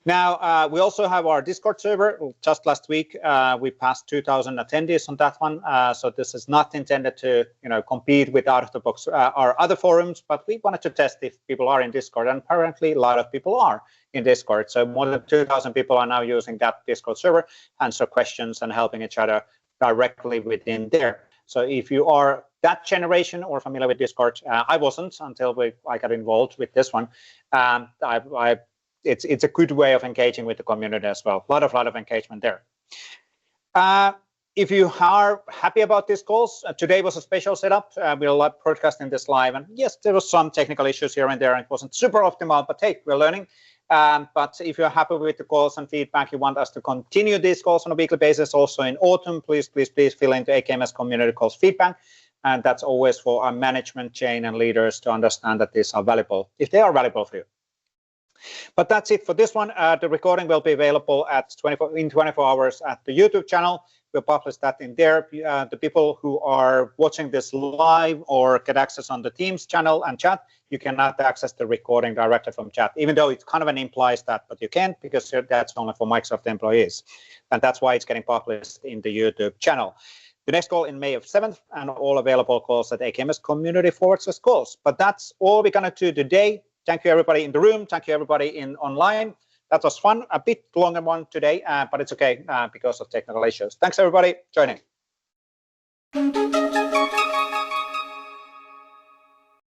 Now, we also have our Discord server. Just last week, we passed 2,000 attendees on that one. So this is not intended to, compete with out-of-the-box our other forums, but we wanted to test if people are in Discord, and apparently a lot of people are in Discord. So more than 2,000 people are now using that Discord server, answer questions and helping each other directly within there. So if you are that generation or familiar with Discord, I wasn't until I got involved with this one. It's a good way of engaging with the community as well. A lot of engagement there. If you are happy about these calls, today was a special setup. We're broadcasting this live, and yes, there was some technical issues here and there, and it wasn't super optimal, but hey, we're learning. But if you're happy with the calls and feedback, you want us to continue these calls on a weekly basis also in autumn, please fill into AKMS community calls feedback. And that's always for our management chain and leaders to understand that these are valuable, if they are valuable for you. But that's it for this one. The recording will be available in 24 hours at the YouTube channel. we'll publish that in there. The people who are watching this live or get access on the Teams channel and chat, you cannot access the recording directly from chat, even though it kind of implies that, but you can't, because that's only for Microsoft employees. And that's why it's getting published in the YouTube channel. The next call in May of 7th, and all available calls at AKMS community/calls. But that's all we're going to do today. Thank you, everybody in the room. Thank you, everybody in online. That was fun. A bit longer one today, but it's okay because of technical issues. Thanks, everybody, joining.